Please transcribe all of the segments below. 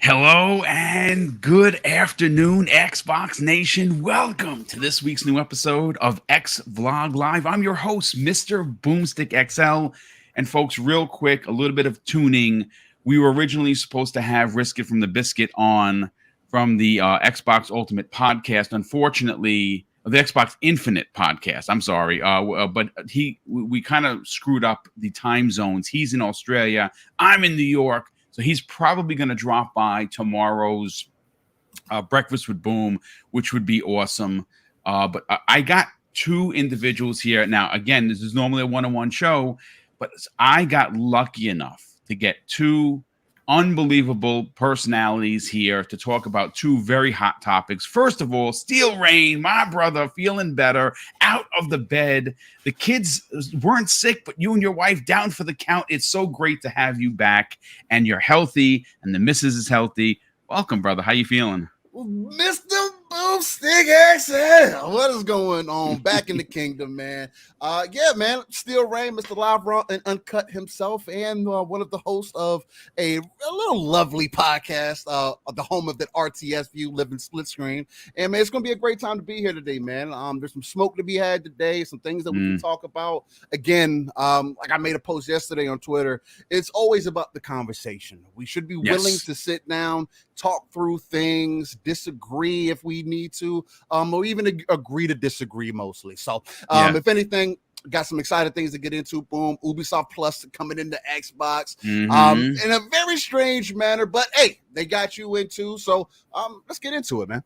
Hello and good afternoon, Xbox Nation. Welcome to this week's new episode of X Vlog Live. I'm your host, Mr. BoomStick XL. And folks, real quick, a little bit of tuning. We were originally supposed to have Risk It from the Biscuit on from the Xbox Ultimate podcast. Unfortunately, the Xbox Infinite podcast. I'm sorry, but we kind of screwed up the time zones. He's in Australia. I'm in New York. So he's probably going to drop by tomorrow's Breakfast with Boom, which would be awesome. But I got two individuals here. Now, again, this is normally a one-on-one show, but I got lucky enough to get two unbelievable personalities here to talk about two very hot topics. First of all, Steel Rain, my brother, feeling better, out of the bed. The kids weren't sick, but you and your wife down for the count. It's so great to have you back, and you're healthy, and the missus is healthy. Welcome, brother. How you feeling? Mr. BoomStick XL, what is going on? Back in the kingdom, man. Yeah, man. Steel Rain, Mr. Live Raw and Uncut himself, and one of the hosts of a little lovely podcast, the home of that RTS View, living split screen. And man, it's gonna be a great time to be here today, man. There's some smoke to be had today, some things that we can talk about. Again, like I made a post yesterday on Twitter. It's always about the conversation. We should be willing to sit down, talk through things, disagree if we need to, or even agree to disagree mostly. So if anything, got some exciting things to get into. Boom, Ubisoft Plus coming into Xbox in a very strange manner, but hey, they got you into. So let's get into it, man.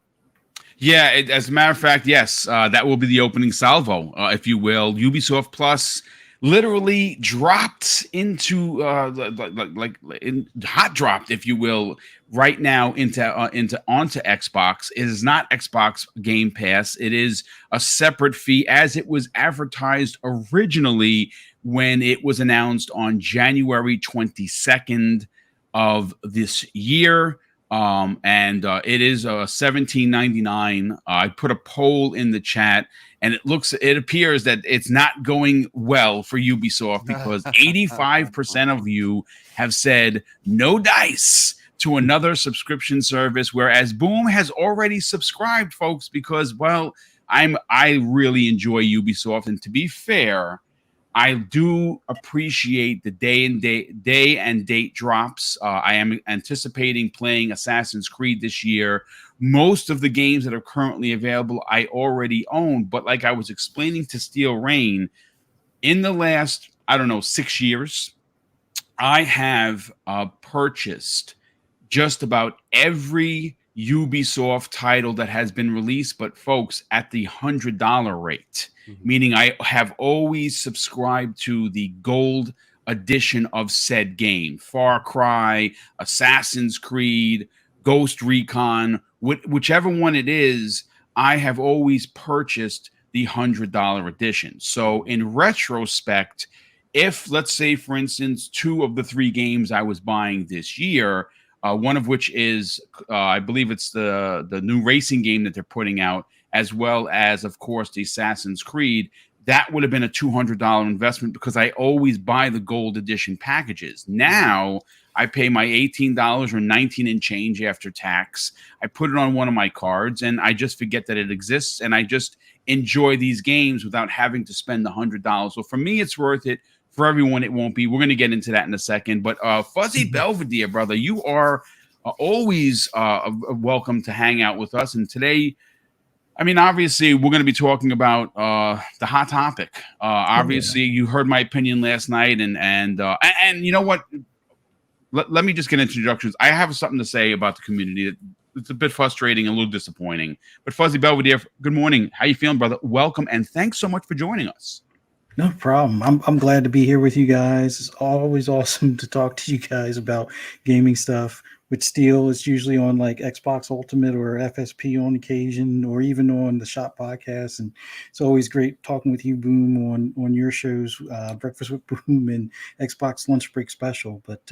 Yeah, as a matter of fact, yes, that will be the opening salvo, if you will. Ubisoft Plus literally dropped into hot dropped, if you will, right now onto Xbox. It is not Xbox Game Pass. It is a separate fee, as it was advertised originally when it was announced on January 22nd of this year. It is $17.99. I put a poll in the chat, and it appears that it's not going well for Ubisoft because 85% of you have said no dice to another subscription service, whereas Boom has already subscribed, folks, because, well, I really enjoy Ubisoft, and to be fair, I do appreciate the day and date drops. I am anticipating playing Assassin's Creed this year. Most of the games that are currently available, I already own. But like I was explaining to Steel Rain, in the last, 6 years, I have purchased just about every Ubisoft title that has been released, but folks, at the $100 rate, meaning I have always subscribed to the gold edition of said game. Far Cry, Assassin's Creed, Ghost Recon, whichever one it is, I have always purchased the $100 edition. So in retrospect, if, let's say, for instance, two of the three games I was buying this year, one of which is, I believe it's the new racing game that they're putting out, as well as, of course, the Assassin's Creed, that would have been a $200 investment because I always buy the gold edition packages. Now I pay my $18 or 19 and change after tax. I put it on one of my cards, and I just forget that it exists, and I just enjoy these games without having to spend the $100. So for me, it's worth it. For everyone, it won't be. We're going to get into that in a second. But Fuzzy Belvedere, brother, you are always welcome to hang out with us. And today, I mean, obviously, we're going to be talking about the hot topic. Obviously, you heard my opinion last night, and you know what? Let me just get into introductions. I have something to say about the community. It's a bit frustrating and a little disappointing. But Fuzzy Belvedere, good morning. How you feeling, brother? Welcome, and thanks so much for joining us. No problem. I'm glad to be here with you guys. It's always awesome to talk to you guys about gaming stuff. With Steel, it's usually on like Xbox Ultimate or FSP on occasion, or even on the Shop podcast. And it's always great talking with you, Boom, on your shows, Breakfast with Boom and Xbox Lunch Break Special. But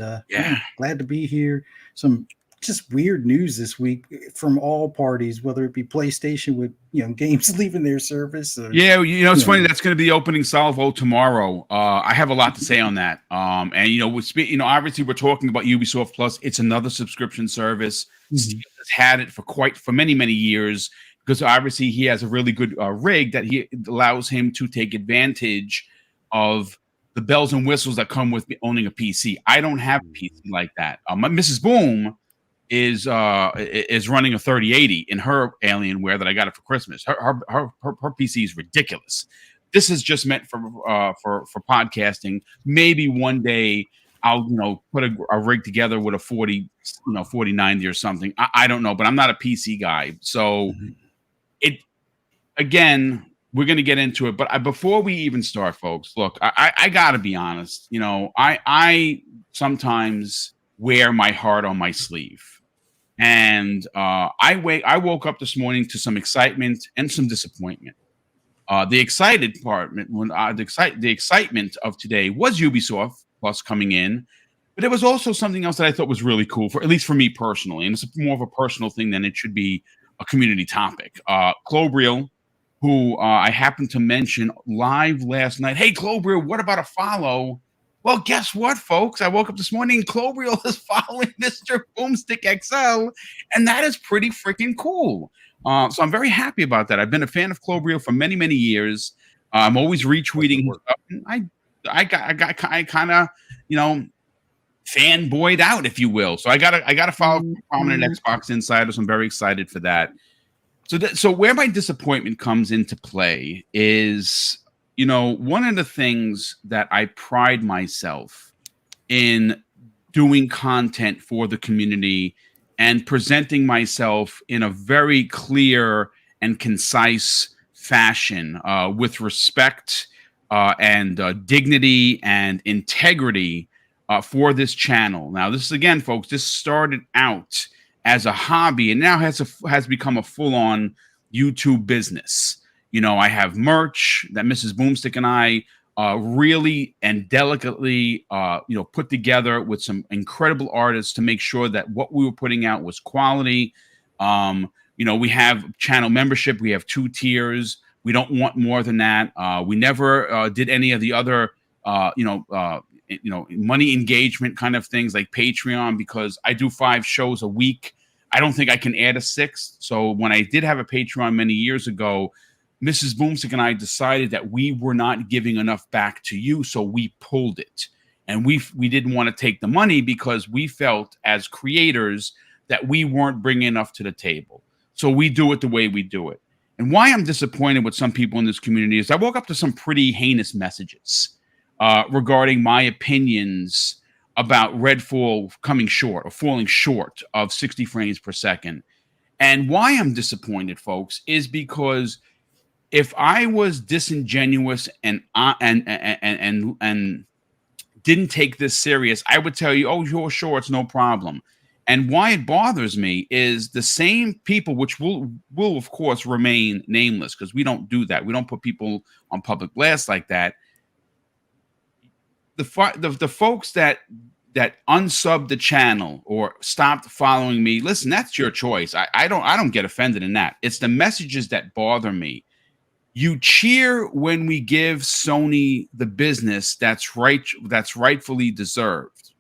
glad to be here. Some just weird news this week from all parties, whether it be PlayStation with games leaving their service. Or, yeah, it's funny. That's going to be opening salvo tomorrow. I have a lot to say on that. And obviously we're talking about Ubisoft Plus. It's another subscription service. Steve has had it for many years because obviously he has a really good rig that allows him to take advantage of the bells and whistles that come with owning a PC. I don't have a PC like that. Mrs. Boom is running a 3080 in her Alienware that I got it for Christmas. Her PC is ridiculous. This is just meant for podcasting. Maybe one day I'll put a rig together with a 4090 or something. I don't know, but I'm not a PC guy. So again, we're going to get into it, but before we even start, folks, look, I got to be honest. I sometimes wear my heart on my sleeve, and I woke up this morning to some excitement and some disappointment. The excited part, the excitement of today was Ubisoft Plus coming in, but there was also something else that I thought was really cool, at least for me personally, and it's more of a personal thing than it should be a community topic. Clobriel, who I happened to mention live last night. Hey, Clobriel, what about a follow? Well, guess what, folks? I woke up this morning and Clobriel is following Mr. BoomStick XL, and that is pretty freaking cool. So I'm very happy about that. I've been a fan of Clobriel for many years. I'm always retweeting his stuff. I kind of, fanboyed out, if you will. So I gotta follow prominent Xbox insiders. I'm very excited for that. So where my disappointment comes into play is, one of the things that I pride myself in doing content for the community and presenting myself in a very clear and concise fashion with respect and dignity and integrity for this channel. Now, this is, again, folks, this started out as a hobby and now has become a full-on YouTube business. I have merch that Mrs. Boomstick and I really and delicately put together with some incredible artists to make sure that what we were putting out was quality. We have channel membership. We have 2 tiers. We don't want more than that. We never did any of the other money engagement kind of things like Patreon, because I do 5 shows a week. I don't think I can add a 6th. So when I did have a Patreon many years ago, Mrs. Boomstick and I decided that we were not giving enough back to you, so we pulled it. And we didn't want to take the money because we felt as creators that we weren't bringing enough to the table. So we do it the way we do it. And why I'm disappointed with some people in this community is I woke up to some pretty heinous messages regarding my opinions about Redfall coming short or falling short of 60 frames per second. And why I'm disappointed, folks, is because if I was disingenuous and didn't take this serious, I would tell you, oh, you're sure, it's no problem. And why it bothers me is the same people, which will of course remain nameless because we don't do that. We don't put people on public blast like that. The folks that unsubbed the channel or stopped following me, listen, that's your choice. I don't get offended in that. It's the messages that bother me. You cheer when we give Sony the business that's rightfully deserved,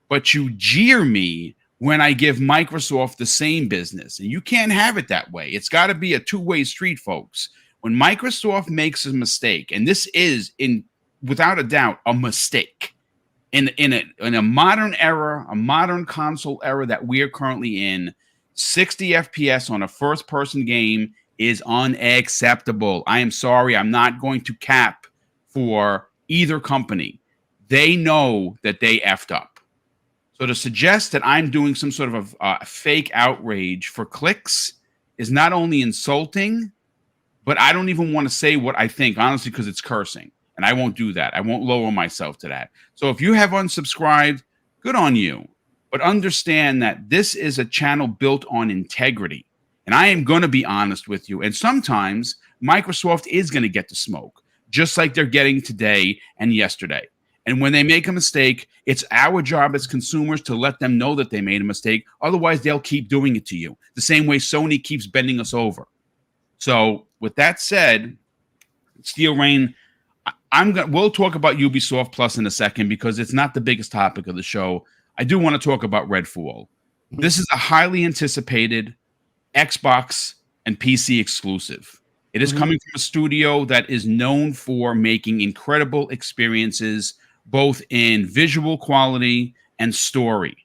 but you jeer me when I give Microsoft the same business. And you can't have it that way. It's got to be a two-way street, folks. When Microsoft makes a mistake, and this is without a doubt a mistake in a modern era, a modern console era that we are currently in, 60 FPS on a first-person game is unacceptable. I am sorry. I'm not going to cap for either company. They know that they effed up. So to suggest that I'm doing some sort of a fake outrage for clicks is not only insulting, but I don't even want to say what I think, honestly, because it's cursing. And I won't do that. I won't lower myself to that. So if you have unsubscribed, good on you. But understand that this is a channel built on integrity. And I am going to be honest with you. And sometimes Microsoft is going to get the smoke, just like they're getting today and yesterday. And when they make a mistake, it's our job as consumers to let them know that they made a mistake. Otherwise, they'll keep doing it to you. The same way Sony keeps bending us over. So with that said, Steel Rain, we'll talk about Ubisoft Plus in a second because it's not the biggest topic of the show. I do want to talk about Redfall. This is a highly anticipated Xbox and PC exclusive. It is coming from a studio that is known for making incredible experiences, both in visual quality and story.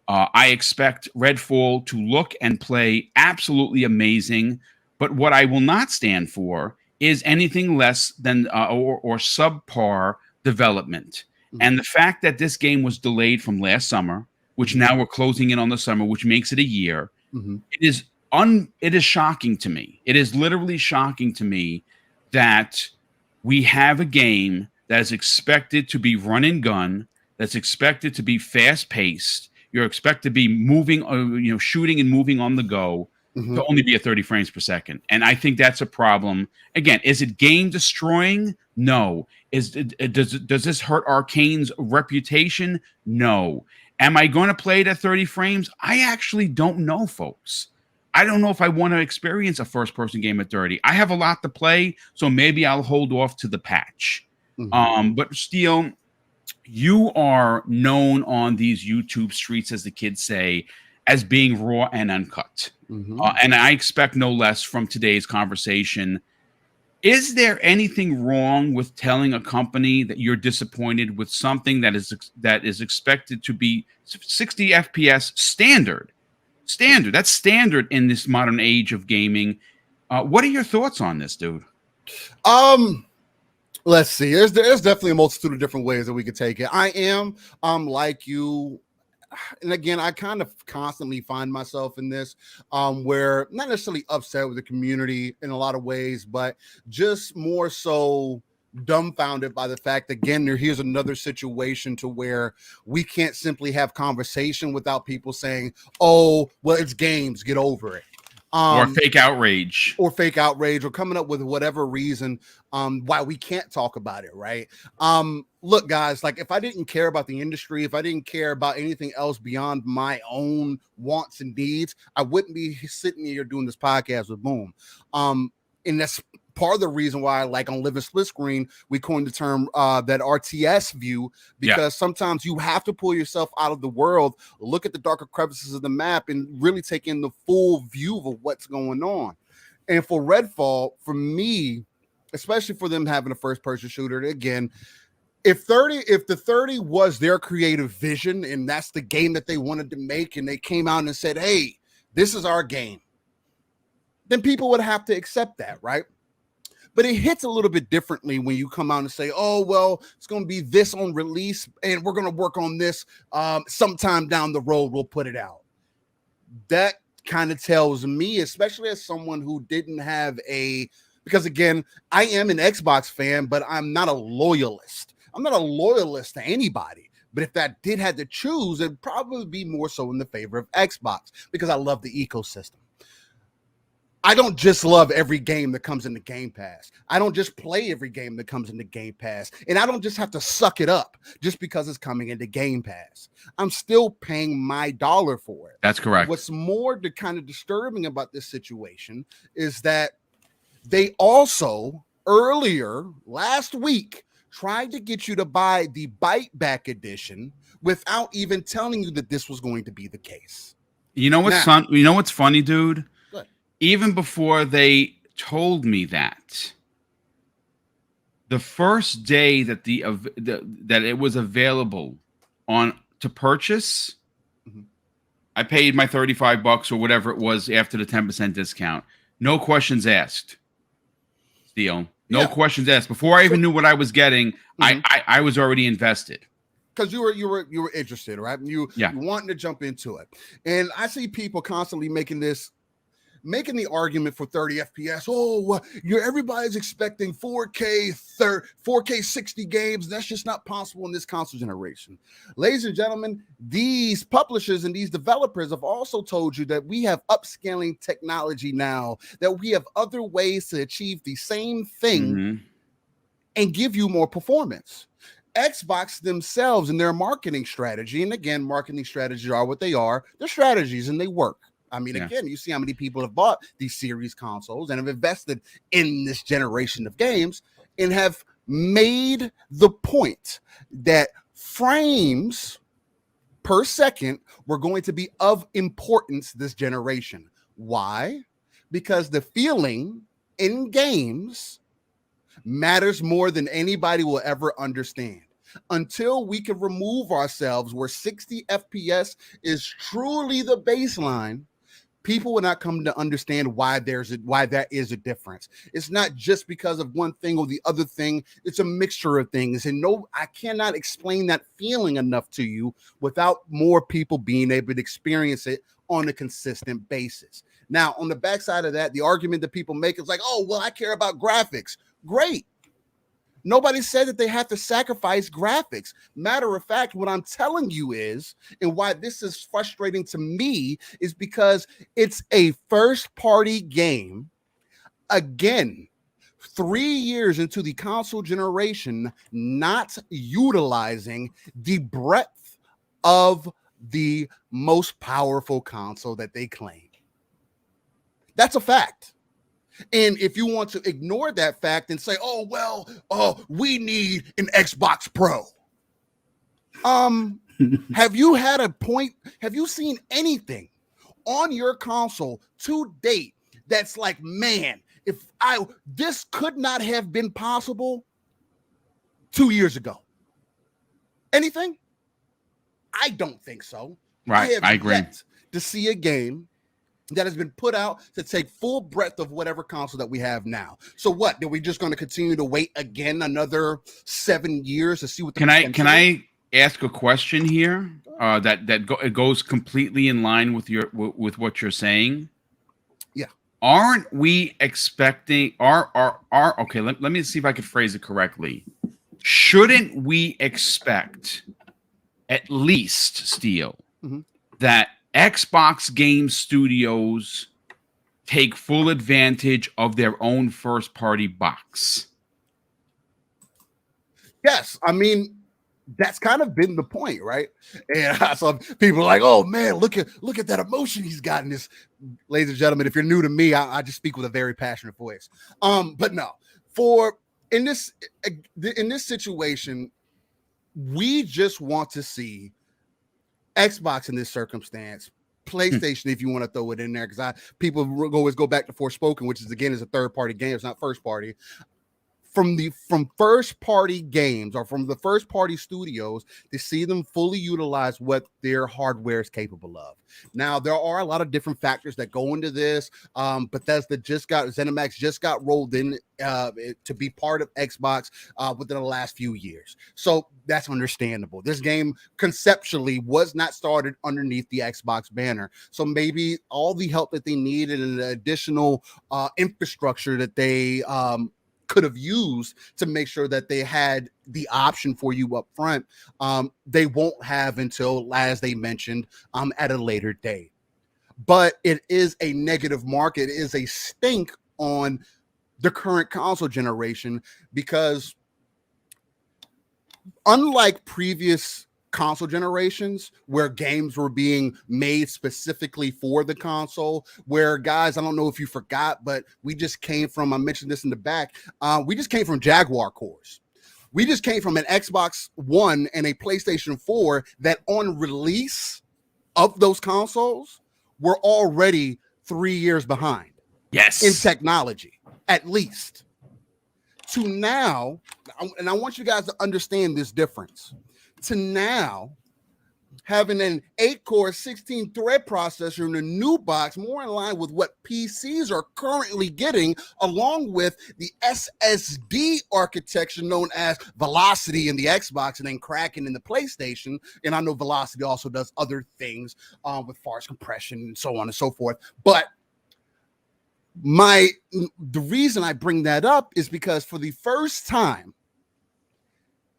I expect Redfall to look and play absolutely amazing, but what I will not stand for is anything less than or subpar development. And the fact that this game was delayed from last summer, which now we're closing in on the summer, which makes it a year, it is shocking to me. It is literally shocking to me that we have a game that is expected to be run and gun, that's expected to be fast paced. You're expected to be moving, shooting and moving on the go to only be at 30 frames per second. And I think that's a problem. Again, is it game destroying? No. Does this hurt Arcane's reputation? No. Am I going to play it at 30 frames? I actually don't know, folks. I don't know if I want to experience a first-person game at 30. I have a lot to play, so maybe I'll hold off to the patch. But Steel, you are known on these YouTube streets, as the kids say, as being raw and uncut. And I expect no less from today's conversation. Is there anything wrong with telling a company that you're disappointed with something that is expected to be 60 FPS standard? That's standard in this modern age of gaming. What are your thoughts on this, dude? Let's see. There's definitely a multitude of different ways that we could take it. I am like you. And again, I kind of constantly find myself in this where not necessarily upset with the community in a lot of ways, but just more so dumbfounded by the fact, again, here's another situation to where we can't simply have conversation without people saying, oh, well, it's games, get over it. Or fake outrage. Or coming up with whatever reason why we can't talk about it, right? Look, guys, like if I didn't care about the industry, if I didn't care about anything else beyond my own wants and needs, I wouldn't be sitting here doing this podcast with Boom. And that's part of the reason why, like on Living Split Screen, we coined the term that RTS view, because sometimes you have to pull yourself out of the world, look at the darker crevices of the map, and really take in the full view of what's going on. And for Redfall, for me, especially for them having a first-person shooter, again, if the 30 was their creative vision and that's the game that they wanted to make, and they came out and said, hey, this is our game, then people would have to accept that, right? But it hits a little bit differently when you come out and say, oh, well, it's going to be this on release and we're going to work on this sometime down the road, we'll put it out. That kind of tells me, especially as someone who didn't have because again, I am an Xbox fan, but I'm not a loyalist. I'm not a loyalist to anybody. But if that did have to choose, it'd probably be more so in the favor of Xbox because I love the ecosystem. I don't just love every game that comes into Game Pass. I don't just play every game that comes into Game Pass. And I don't just have to suck it up just because it's coming into Game Pass. I'm still paying my dollar for it. That's correct. What's more kind of disturbing about this situation is that they also earlier last week tried to get you to buy the Bite Back edition without even telling you that this was going to be the case. You know what's funny, dude? Even before they told me that, the first day that that it was available to purchase, I paid my $35 or whatever it was after the 10% discount. No questions asked. Steel. No questions asked. Before I even knew what I was getting, I was already invested. Because you were interested, right? You wanting to jump into it. And I see people constantly making the argument for 30 FPS. Oh, everybody's expecting 4K 60 games. That's just not possible in this console generation. Ladies and gentlemen, these publishers and these developers have also told you that we have upscaling technology now, that we have other ways to achieve the same thing and give you more performance. Xbox themselves and their marketing strategy, and again, marketing strategies are what they are. They're strategies and they work. I mean, Yeah. again, you see how many people have bought these series consoles and have invested in this generation of games and have made the point that frames per second were going to be of importance this generation. Why? Because the feeling in games matters more than anybody will ever understand. Until we can remove ourselves where 60 FPS is truly the baseline, people will not come to understand why that is a difference. It's not just because of one thing or the other thing. It's a mixture of things. And no, I cannot explain that feeling enough to you without more people being able to experience it on a consistent basis. Now, on the backside of that, the argument that people make is like, oh, well, I care about graphics. Great. Nobody said that they have to sacrifice graphics. Matter of fact, what I'm telling you is, and why this is frustrating to me, is because it's a first-party game. Again, 3 years into the console generation, not utilizing the breadth of the most powerful console that they claim. That's a fact. And if you want to ignore that fact and say, oh, well, we need an Xbox Pro. Have you had a point? Have you seen anything on your console to date that's like, man, this could not have been possible 2 years ago? Anything? I don't think so. Right. I agree. Yet to see a game that has been put out to take full breadth of whatever console that we have now. So what? Are we just going to continue to wait again another 7 years to see what? Can I ask a question here? It goes completely in line with with what you're saying. Yeah. Aren't we expecting? Okay? Let me see if I can phrase it correctly. Shouldn't we expect at least, Steel, that Xbox game studios take full advantage of their own first-party box? Yes, I mean, that's kind of been the point, right? And I saw people like, oh man, look at that emotion he's got in this. Ladies and gentlemen, if you're new to me, I just speak with a very passionate voice. But no, in this situation, we just want to see Xbox in this circumstance, PlayStation, if you want to throw it in there, because people always go back to Forspoken, which is again is a third-party game, it's not first-party. From first-party games or from the first-party studios to see them fully utilize what their hardware is capable of. Now, there are a lot of different factors that go into this. ZeniMax just got rolled in to be part of Xbox within the last few years. So that's understandable. This game conceptually was not started underneath the Xbox banner. So maybe all the help that they needed and the additional infrastructure that they could have used to make sure that they had the option for you up front, they won't have until, as they mentioned, at a later date. But it is a negative mark. It is a stink on the current console generation because unlike previous console generations where games were being made specifically for the console, where guys, I don't know if you forgot, but we just came from, I mentioned this in the back, we just came from Jaguar cores. We just came from an Xbox One and a PlayStation 4 that on release of those consoles were already 3 years behind. Yes. In technology, at least. To now, and I want you guys to understand this difference. To now, having an 8-core 16-thread processor in a new box, more in line with what PCs are currently getting, along with the SSD architecture known as Velocity in the Xbox and then Kraken in the PlayStation. And I know Velocity also does other things with fast compression and so on and so forth. But the reason I bring that up is because for the first time,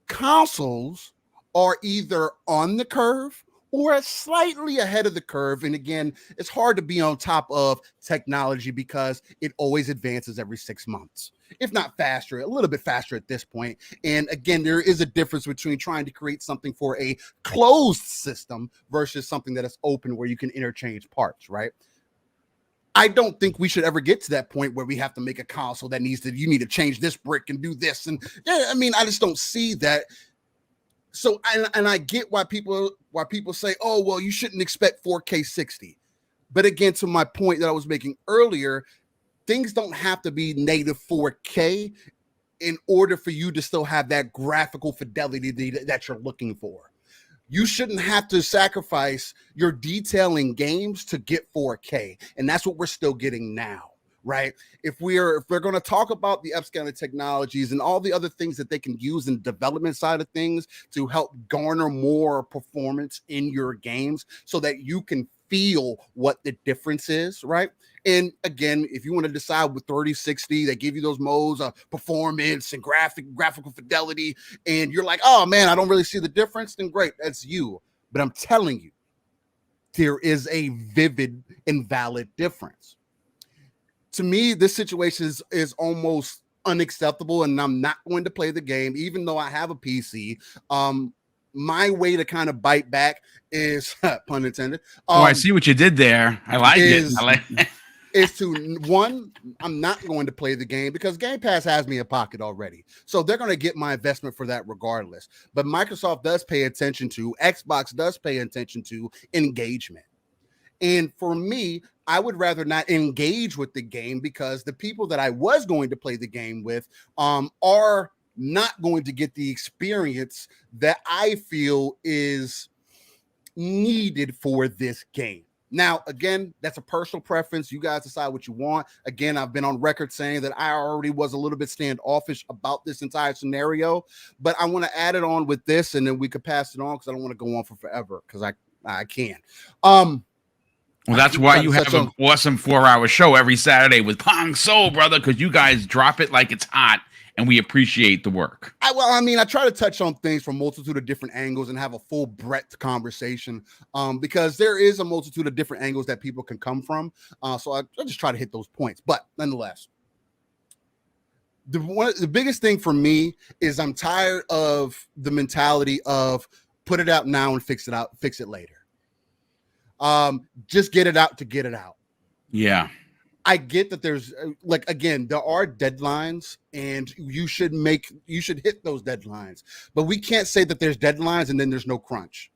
consoles are either on the curve or slightly ahead of the curve. And again, it's hard to be on top of technology because it always advances every 6 months. if not faster, a little bit faster at this point. And again, there is a difference between trying to create something for a closed system versus something that is open where you can interchange parts, right? I don't think we should ever get to that point where we have to make a console that you need to change this brick and do this. And yeah, I mean, I just don't see that. So, and I get why people say, oh, well, you shouldn't expect 4K 60. But again, to my point that I was making earlier, things don't have to be native 4K in order for you to still have that graphical fidelity that you're looking for. You shouldn't have to sacrifice your detail in games to get 4K. And that's what we're still getting now, right? If we're going to talk about the upscaling technologies and all the other things that they can use in the development side of things to help garner more performance in your games so that you can feel what the difference is, right? And again, if you want to decide with 3060, they give you those modes of performance and graphical fidelity, and you're like, oh man, I don't really see the difference, then great, that's you. But I'm telling you, there is a vivid and valid difference. To me, this situation is almost unacceptable, and I'm not going to play the game, even though I have a PC. My way to kind of bite back is, pun intended. I see what you did there. I like it. I like it. Is to, one, I'm not going to play the game because Game Pass has me in pocket already. So they're going to get my investment for that regardless. But Microsoft does pay attention to, Xbox does pay attention to engagement. And for me, I would rather not engage with the game because the people that I was going to play the game with are not going to get the experience that I feel is needed for this game. Now, again, that's a personal preference. You guys decide what you want. Again, I've been on record saying that I already was a little bit standoffish about this entire scenario, but I want to add it on with this, and then we could pass it on because I don't want to go on for forever because I can. Well, that's why you have an awesome 4-hour show every Saturday with Pong Soul, brother, because you guys drop it like it's hot. And we appreciate the work. I try to touch on things from a multitude of different angles and have a full breadth conversation because there is a multitude of different angles that people can come from. So I just try to hit those points. But nonetheless, the biggest thing for me is I'm tired of the mentality of put it out now and fix it later. Just get it out to get it out. Yeah. I get that there's again, there are deadlines and you should hit those deadlines, but we can't say that there's deadlines and then there's no crunch.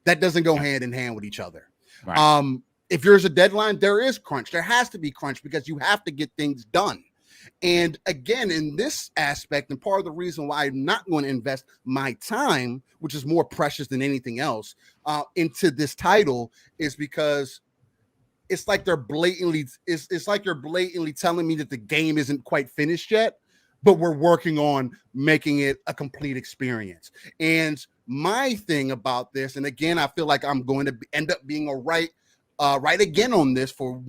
That doesn't go hand in hand with each other. Right. If there's a deadline, there is crunch. There has to be crunch because you have to get things done. And again, in this aspect, and part of the reason why I'm not going to invest my time, which is more precious than anything else, into this title is because it's like you're blatantly telling me that the game isn't quite finished yet, but we're working on making it a complete experience. And my thing about this, and again, I feel like I'm going to end up being right again on this for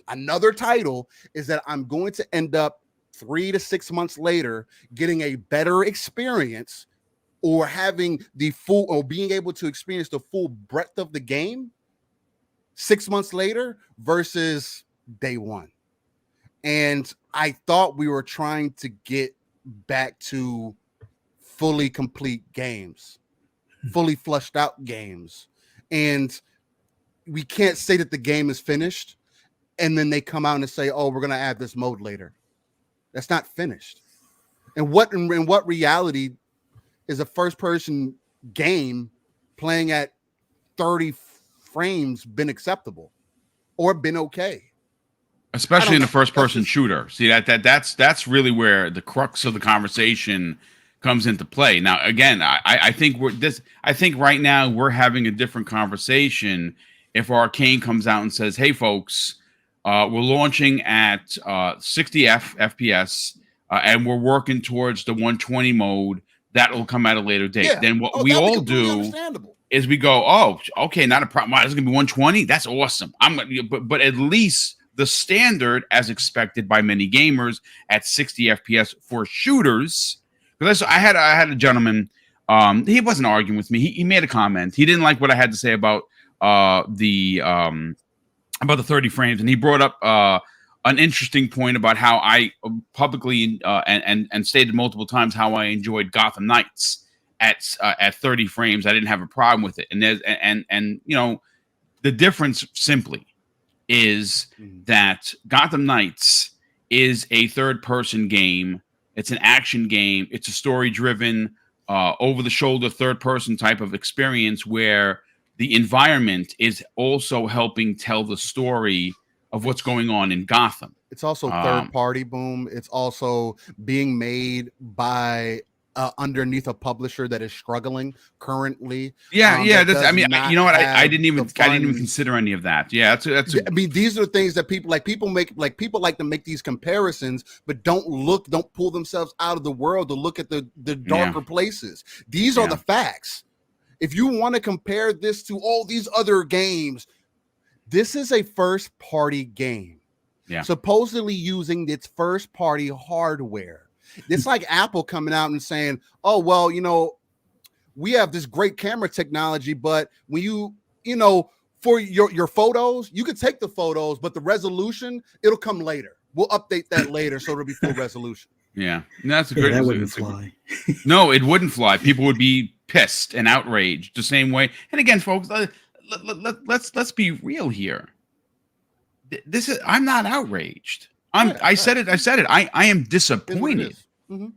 another title, is that I'm going to end up 3 to 6 months later getting a better experience or having being able to experience the full breadth of the game 6 months later versus day one. And I thought we were trying to get back to fully complete games, fully flushed out games. And we can't say that the game is finished and then they come out and say, oh, we're going to add this mode later. That's not finished. And in what reality is a first person game playing at 30 frames been acceptable or been okay? Especially in the first person shooter. See, that's really where the crux of the conversation comes into play. Now, again, I think right now we're having a different conversation if Arcane comes out and says, hey folks, we're launching at 60 FPS and we're working towards the 120 mode that will come at a later date. Yeah. Then what we all do is we go, oh, okay, not a problem. Wow, it's gonna be 120. That's awesome. But at least the standard, as expected by many gamers, at 60 FPS for shooters. Because I had a gentleman. He wasn't arguing with me. He made a comment. He didn't like what I had to say about the 30 frames, and he brought up an interesting point about how I publicly and stated multiple times how I enjoyed Gotham Knights at 30 frames. I didn't have a problem with it, and there's and you know, the difference simply is that Gotham Knights is a third-person game. It's an action game. It's a story-driven, over-the-shoulder, third-person type of experience where the environment is also helping tell the story of what's going on in Gotham. It's also third-party, Boom. It's also being made by underneath a publisher that is struggling currently. Yeah. That's, I mean, you know what? I didn't even consider any of that. Yeah, that's. I mean, these are things that people like to make these comparisons, but don't pull themselves out of the world to look at the darker places. These are the facts. If you want to compare this to all these other games, this is a first-party game. Yeah. Supposedly using its first-party hardware. It's like Apple coming out and saying, oh, well, you know, we have this great camera technology, but when you know, for your photos, you can take the photos, but the resolution, it'll come later. We'll update that later so it'll be full resolution. Yeah, that's a great. That wouldn't fly. No, it wouldn't fly. People would be pissed and outraged the same way. And again, folks, let's be real here. I'm not outraged. I said it. I am disappointed.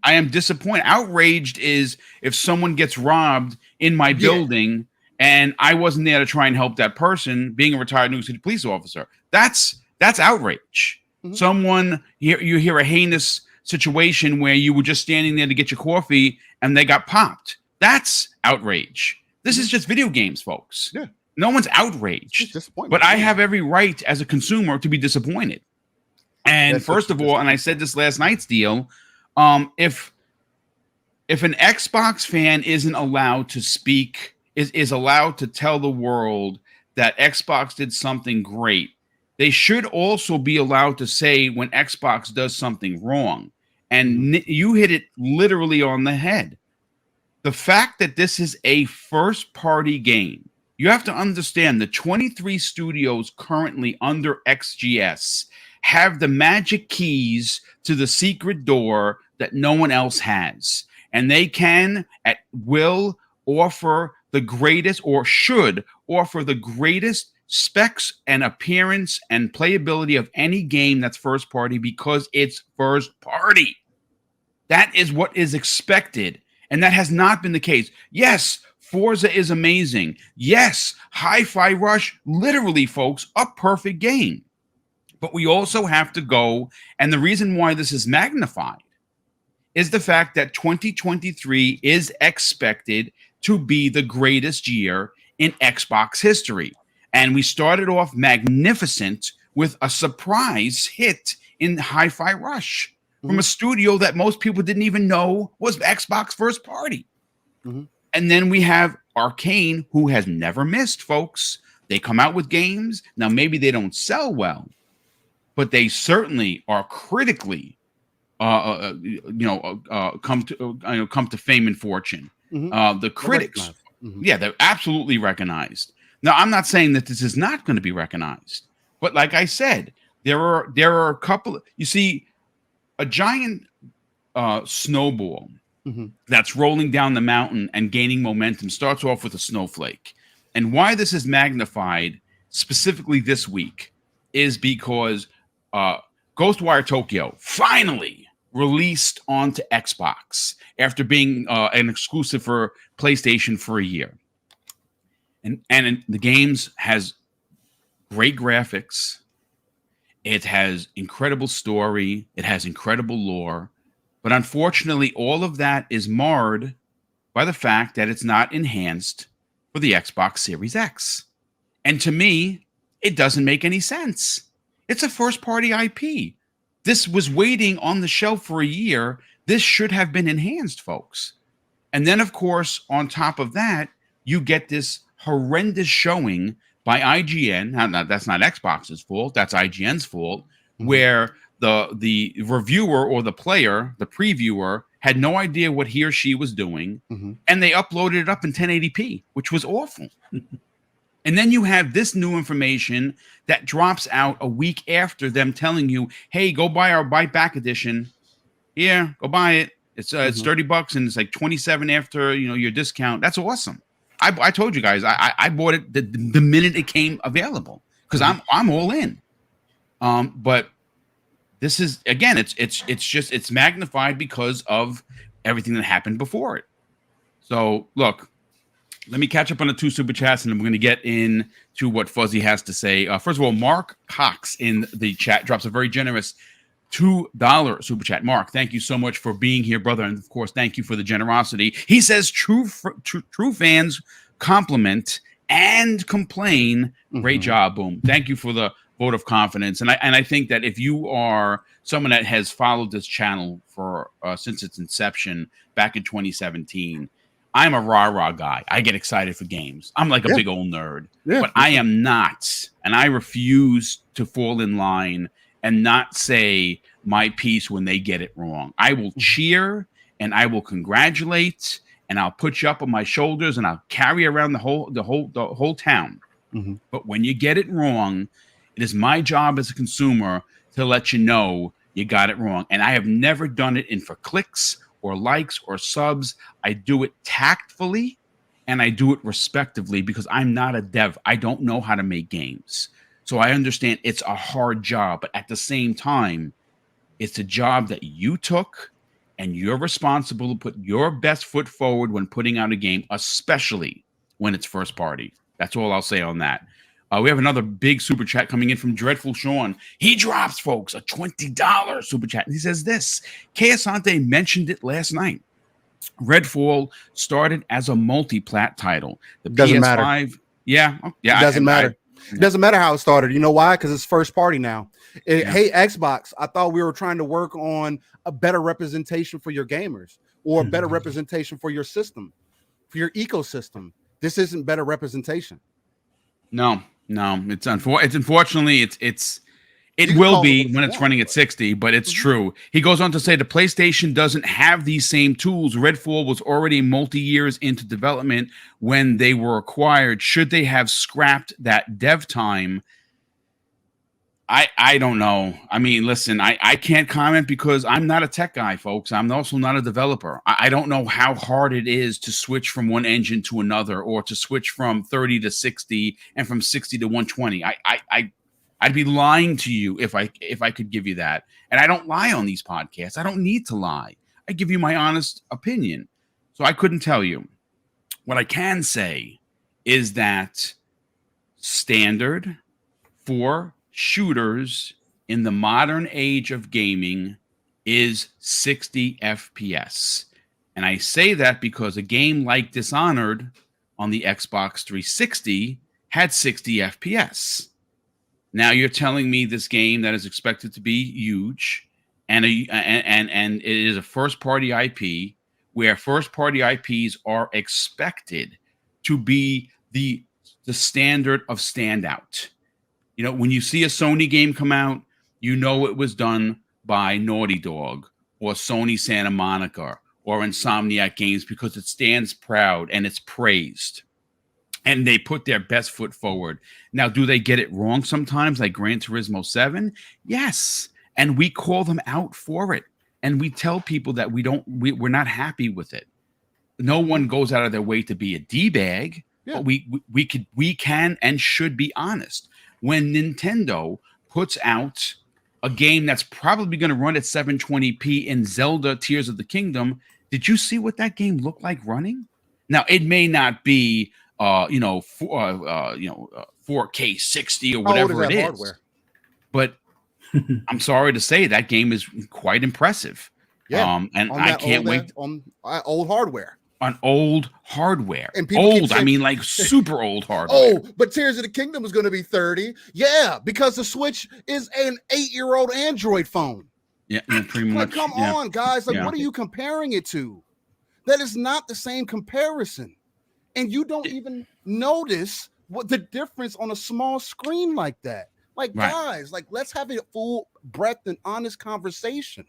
I am disappointed. Outraged is if someone gets robbed in my building and I wasn't there to try and help that person, being a retired New York City police officer. That's outrage. Someone, you hear a heinous situation where you were just standing there to get your coffee and they got popped. That's outrage. This is just video games, folks. Yeah. No one's outraged. But I have every right as a consumer to be disappointed. And first of all, and I said this last night's deal, if an Xbox fan isn't allowed to speak, is allowed to tell the world that Xbox did something great, they should also be allowed to say when Xbox does something wrong. And you hit it literally on the head. The fact that this is a first-party game, you have to understand the 23 studios currently under XGS have the magic keys to the secret door that no one else has. And they can, at will, offer the greatest, or should offer the greatest specs and appearance and playability of any game that's first party, because it's first party. That is what is expected. And that has not been the case. Yes, Forza is amazing. Yes, Hi-Fi Rush, literally, folks, a perfect game. But we also have to go, and the reason why this is magnified is the fact that 2023 is expected to be the greatest year in Xbox history. And we started off magnificent with a surprise hit in Hi-Fi Rush from a studio that most people didn't even know was Xbox first party. And then we have Arcane, who has never missed, folks. They come out with games. Now, maybe they don't sell well, but they certainly are critically, come to fame and fortune. The critics, they're absolutely recognized. Now, I'm not saying that this is not going to be recognized, but like I said, there are a couple. You see, a giant snowball that's rolling down the mountain and gaining momentum starts off with a snowflake. And why this is magnified specifically this week is because Ghostwire Tokyo finally released onto Xbox after being an exclusive for PlayStation for a year. And the games has great graphics. It has incredible story. It has incredible lore. But unfortunately, all of that is marred by the fact that it's not enhanced for the Xbox Series X. And to me, it doesn't make any sense. It's a first-party IP. This was waiting on the shelf for a year. This should have been enhanced, folks. And then, of course, on top of that, you get this horrendous showing by IGN. Now, that's not Xbox's fault. That's IGN's fault, where the reviewer or the player, the previewer, had no idea what he or she was doing, and they uploaded it up in 1080p, which was awful. And then you have this new information that drops out a week after them telling you, hey, go buy our Bite Back edition. Yeah, go buy it. It's $30 and it's like 27 after your discount. That's awesome. I told you guys I bought it the minute it came available because I'm all in. But this is again, it's magnified because of everything that happened before it. So look, let me catch up on the 2 super chats, and then we're going to get into what Fuzzy has to say. First of all, Mark Cox in the chat drops a very generous $2 super chat. Mark, thank you so much for being here, brother, and of course, thank you for the generosity. He says, "True fans compliment and complain. Great job, Boom. Thank you for the vote of confidence." And I think that if you are someone that has followed this channel for since its inception back in 2017. I'm a rah-rah guy. I get excited for games. I'm like a big old nerd. Yeah. But I am not. And I refuse to fall in line and not say my piece when they get it wrong. I will cheer and I will congratulate and I'll put you up on my shoulders and I'll carry around the whole town. But when you get it wrong, it is my job as a consumer to let you know you got it wrong. And I have never done it for clicks or likes or subs. I do it tactfully and I do it respectively because I'm not a dev. I don't know how to make games. So I understand it's a hard job, but at the same time, it's a job that you took and you're responsible to put your best foot forward when putting out a game, especially when it's first party. That's all I'll say on that. We have another big super chat coming in from Dreadful Sean. He drops, folks, a $20 super chat. And he says this, Keosante mentioned it last night. Redfall started as a multi-plat title. The doesn't PS5, matter. Yeah. It doesn't matter. It doesn't matter how it started. You know why? Because it's first party now. Hey, Xbox, I thought we were trying to work on a better representation for your gamers or a better representation for your system, for your ecosystem. This isn't better representation. No, it's unfortunately it will be when it's running at 60, but it's true. He goes on to say the PlayStation doesn't have these same tools. Redfall was already multi-years into development when they were acquired. Should they have scrapped that dev time? I don't know. I mean, listen, I can't comment because I'm not a tech guy, folks. I'm also not a developer. I don't know how hard it is to switch from one engine to another or to switch from 30 to 60 and from 60 to 120. I'd be lying to you if I could give you that. And I don't lie on these podcasts. I don't need to lie. I give you my honest opinion. So I couldn't tell you. What I can say is that standard for shooters in the modern age of gaming is 60 FPS. And I say that because a game like Dishonored on the Xbox 360 had 60 FPS. Now you're telling me this game that is expected to be huge and it is a first-party IP where first-party IPs are expected to be the standard of standout. You know, when you see a Sony game come out, you know it was done by Naughty Dog or Sony Santa Monica or Insomniac Games because it stands proud and it's praised. And they put their best foot forward. Now, do they get it wrong sometimes, like Gran Turismo 7? Yes. And we call them out for it. And we tell people that we're not happy with it. No one goes out of their way to be a D-bag, but we can and should be honest. When Nintendo puts out a game that's probably going to run at 720p in Zelda Tears of the Kingdom, did you see what that game looked like running? Now, it may not be 4K 60 or whatever it is. Hardware? But I'm sorry to say that game is quite impressive. Yeah, and I can't wait on old hardware. On old hardware. And old, saying, I mean like super old hardware. Oh, but Tears of the Kingdom is going to be 30. Yeah, because the Switch is an 8-year-old Android phone. Yeah, pretty much. Like, come on, guys. Like, what are you comparing it to? That is not the same comparison. And you don't even notice what the difference on a small screen like that. Like, guys, like, let's have a full breadth and honest conversation.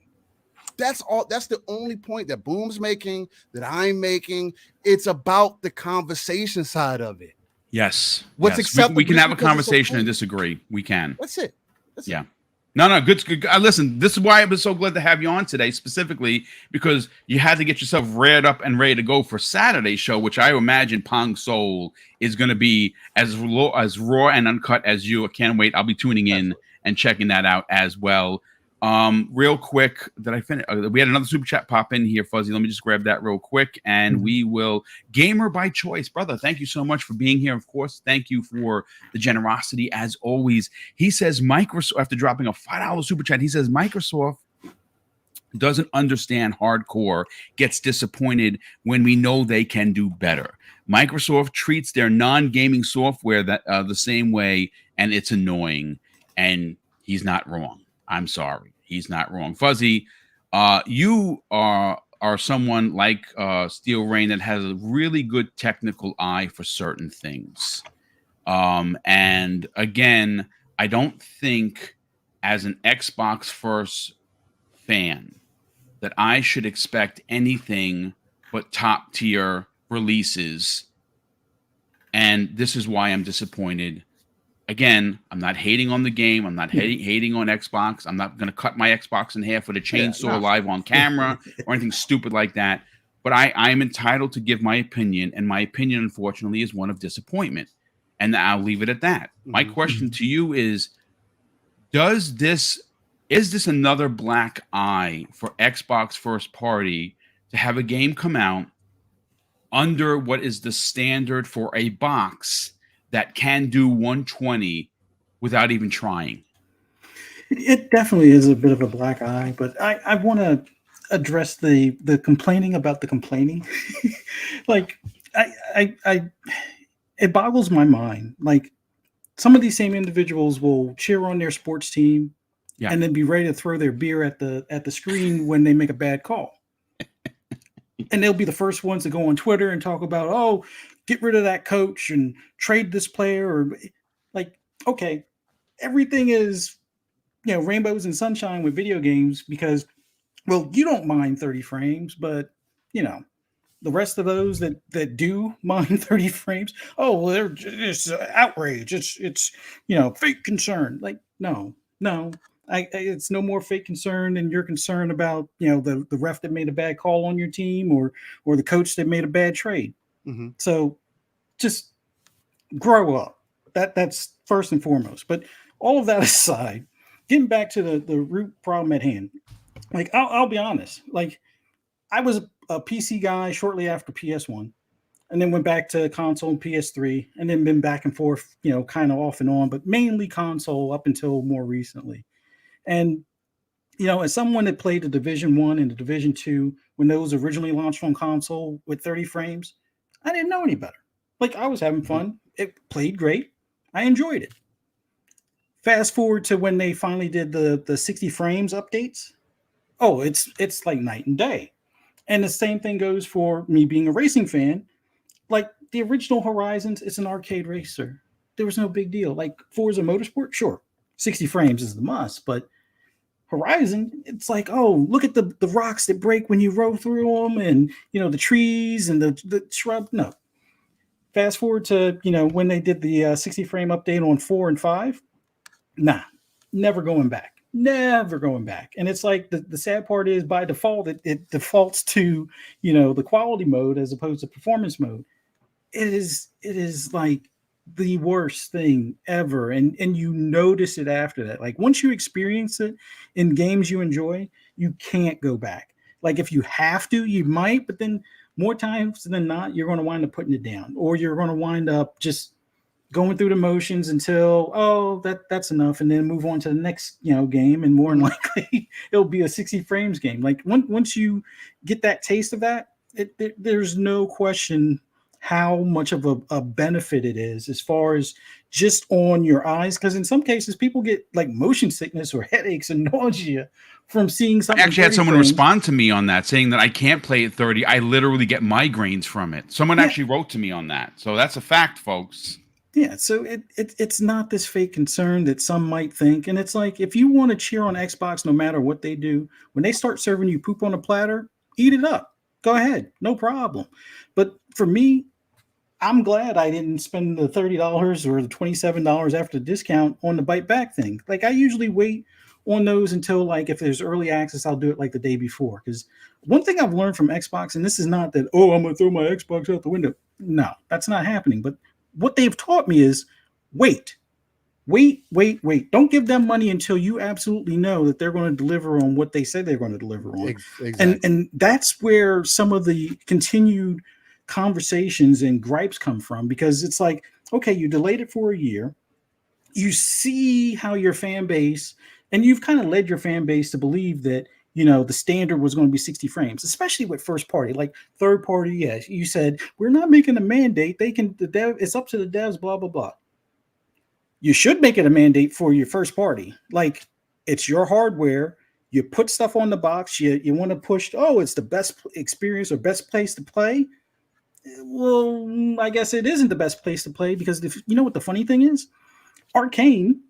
That's all. That's the only point that Boom's making, that I'm making. It's about the conversation side of it. Yes. What's Yes. acceptable? We can just have a because it's conversation okay. and disagree. We can. That's it. That's Yeah. it. No, good. Listen, this is why I was so glad to have you on today, specifically because you had to get yourself reared up and ready to go for Saturday's show, which I imagine Pong Soul is going to be as raw and uncut as you. I can't wait. I'll be tuning in and checking that out as well. Real quick, did I finish? We had another super chat pop in here, Fuzzy. Let me just grab that real quick, and we will. Gamer by choice, brother. Thank you so much for being here. Of course, thank you for the generosity as always. He says Microsoft, after dropping a $5 super chat, he says Microsoft doesn't understand hardcore, gets disappointed when we know they can do better. Microsoft treats their non-gaming software that the same way, and it's annoying. And he's not wrong. I'm sorry, he's not wrong. Fuzzy, you are someone like Steel Rain that has a really good technical eye for certain things. And again, I don't think as an Xbox first fan that I should expect anything but top tier releases. And this is why I'm disappointed. Again, I'm not hating on the game. I'm not hating on Xbox. I'm not going to cut my Xbox in half with a chainsaw live on camera or anything stupid like that. But I'm entitled to give my opinion. And my opinion, unfortunately, is one of disappointment. And I'll leave it at that. My question to you is this another black eye for Xbox first party to have a game come out under what is the standard for a box that can do 120 without even trying? It definitely is a bit of a black eye, but I want to address the complaining about the complaining. Like it boggles my mind. Like some of these same individuals will cheer on their sports team and then be ready to throw their beer at the screen when they make a bad call. And they'll be the first ones to go on Twitter and talk about, oh, get rid of that coach and trade this player. Or like, okay, everything is, rainbows and sunshine with video games because, well, you don't mind 30 frames, but, the rest of those that do mind 30 frames, oh, well, they're just outrage. It's fake concern. Like, no. It's no more fake concern than you're concerned about, the ref that made a bad call on your team or the coach that made a bad trade. Mm-hmm. So just grow up. That's first and foremost. But all of that aside, getting back to the root problem at hand, like I'll be honest, like I was a PC guy shortly after PS1 and then went back to console and PS3 and then been back and forth, kind of off and on, but mainly console up until more recently. And, as someone that played the Division 1 and the Division 2, when those originally launched on console with 30 frames, I didn't know any better. Like, I was having fun. It played great. I enjoyed it. Fast forward to when they finally did the 60 frames updates. Oh, it's like night and day. And the same thing goes for me being a racing fan. Like, the original Horizons, it's an arcade racer. There was no big deal. Like, Forza Motorsport, sure, 60 frames is the must, but Horizon, it's like, oh, look at the rocks that break when you roll through them and, the trees and the shrub. No. Fast forward to, when they did the 60 frame update on 4 and 5. Nah, never going back. Never going back. And it's like the sad part is by default, it defaults to, the quality mode as opposed to performance mode. It is like the worst thing ever. And you notice it after that. Like once you experience it in games you enjoy, you can't go back. Like if you have to, you might, but then more times than not, you're going to wind up putting it down or you're going to wind up just going through the motions until, oh, that's enough. And then move on to the next, game. And more than likely it'll be a 60 frames game. Like once you get that taste of that, there's no question how much of a benefit it is as far as just on your eyes. Because in some cases, people get like motion sickness or headaches and nausea from seeing something. I actually had someone respond to me on that, saying that I can't play at 30. I literally get migraines from it. Someone actually wrote to me on that. So that's a fact, folks. Yeah, so it's not this fake concern that some might think. And it's like, if you want to cheer on Xbox no matter what they do, when they start serving you poop on a platter, eat it up. Go ahead. No problem. But for me, I'm glad I didn't spend the $30 or the $27 after the discount on the bite back thing. Like I usually wait on those until like if there's early access, I'll do it like the day before. Because one thing I've learned from Xbox, and this is not that, oh, I'm gonna throw my Xbox out the window. No, that's not happening. But what they've taught me is wait. Wait. Don't give them money until you absolutely know that they're going to deliver on what they say they're going to deliver on. Exactly. And that's where some of the continued conversations and gripes come from, because it's like, okay, you delayed it for a year. You see how your fan base, and you've kind of led your fan base to believe that, the standard was going to be 60 frames, especially with first party. Like third party, yes, you said we're not making a mandate. It's up to the devs, blah, blah, blah. You should make it a mandate for your first party. Like it's your hardware. You put stuff on the box. You want to push, it's the best experience or best place to play. Well, I guess it isn't the best place to play, because you know what the funny thing is? Arcane,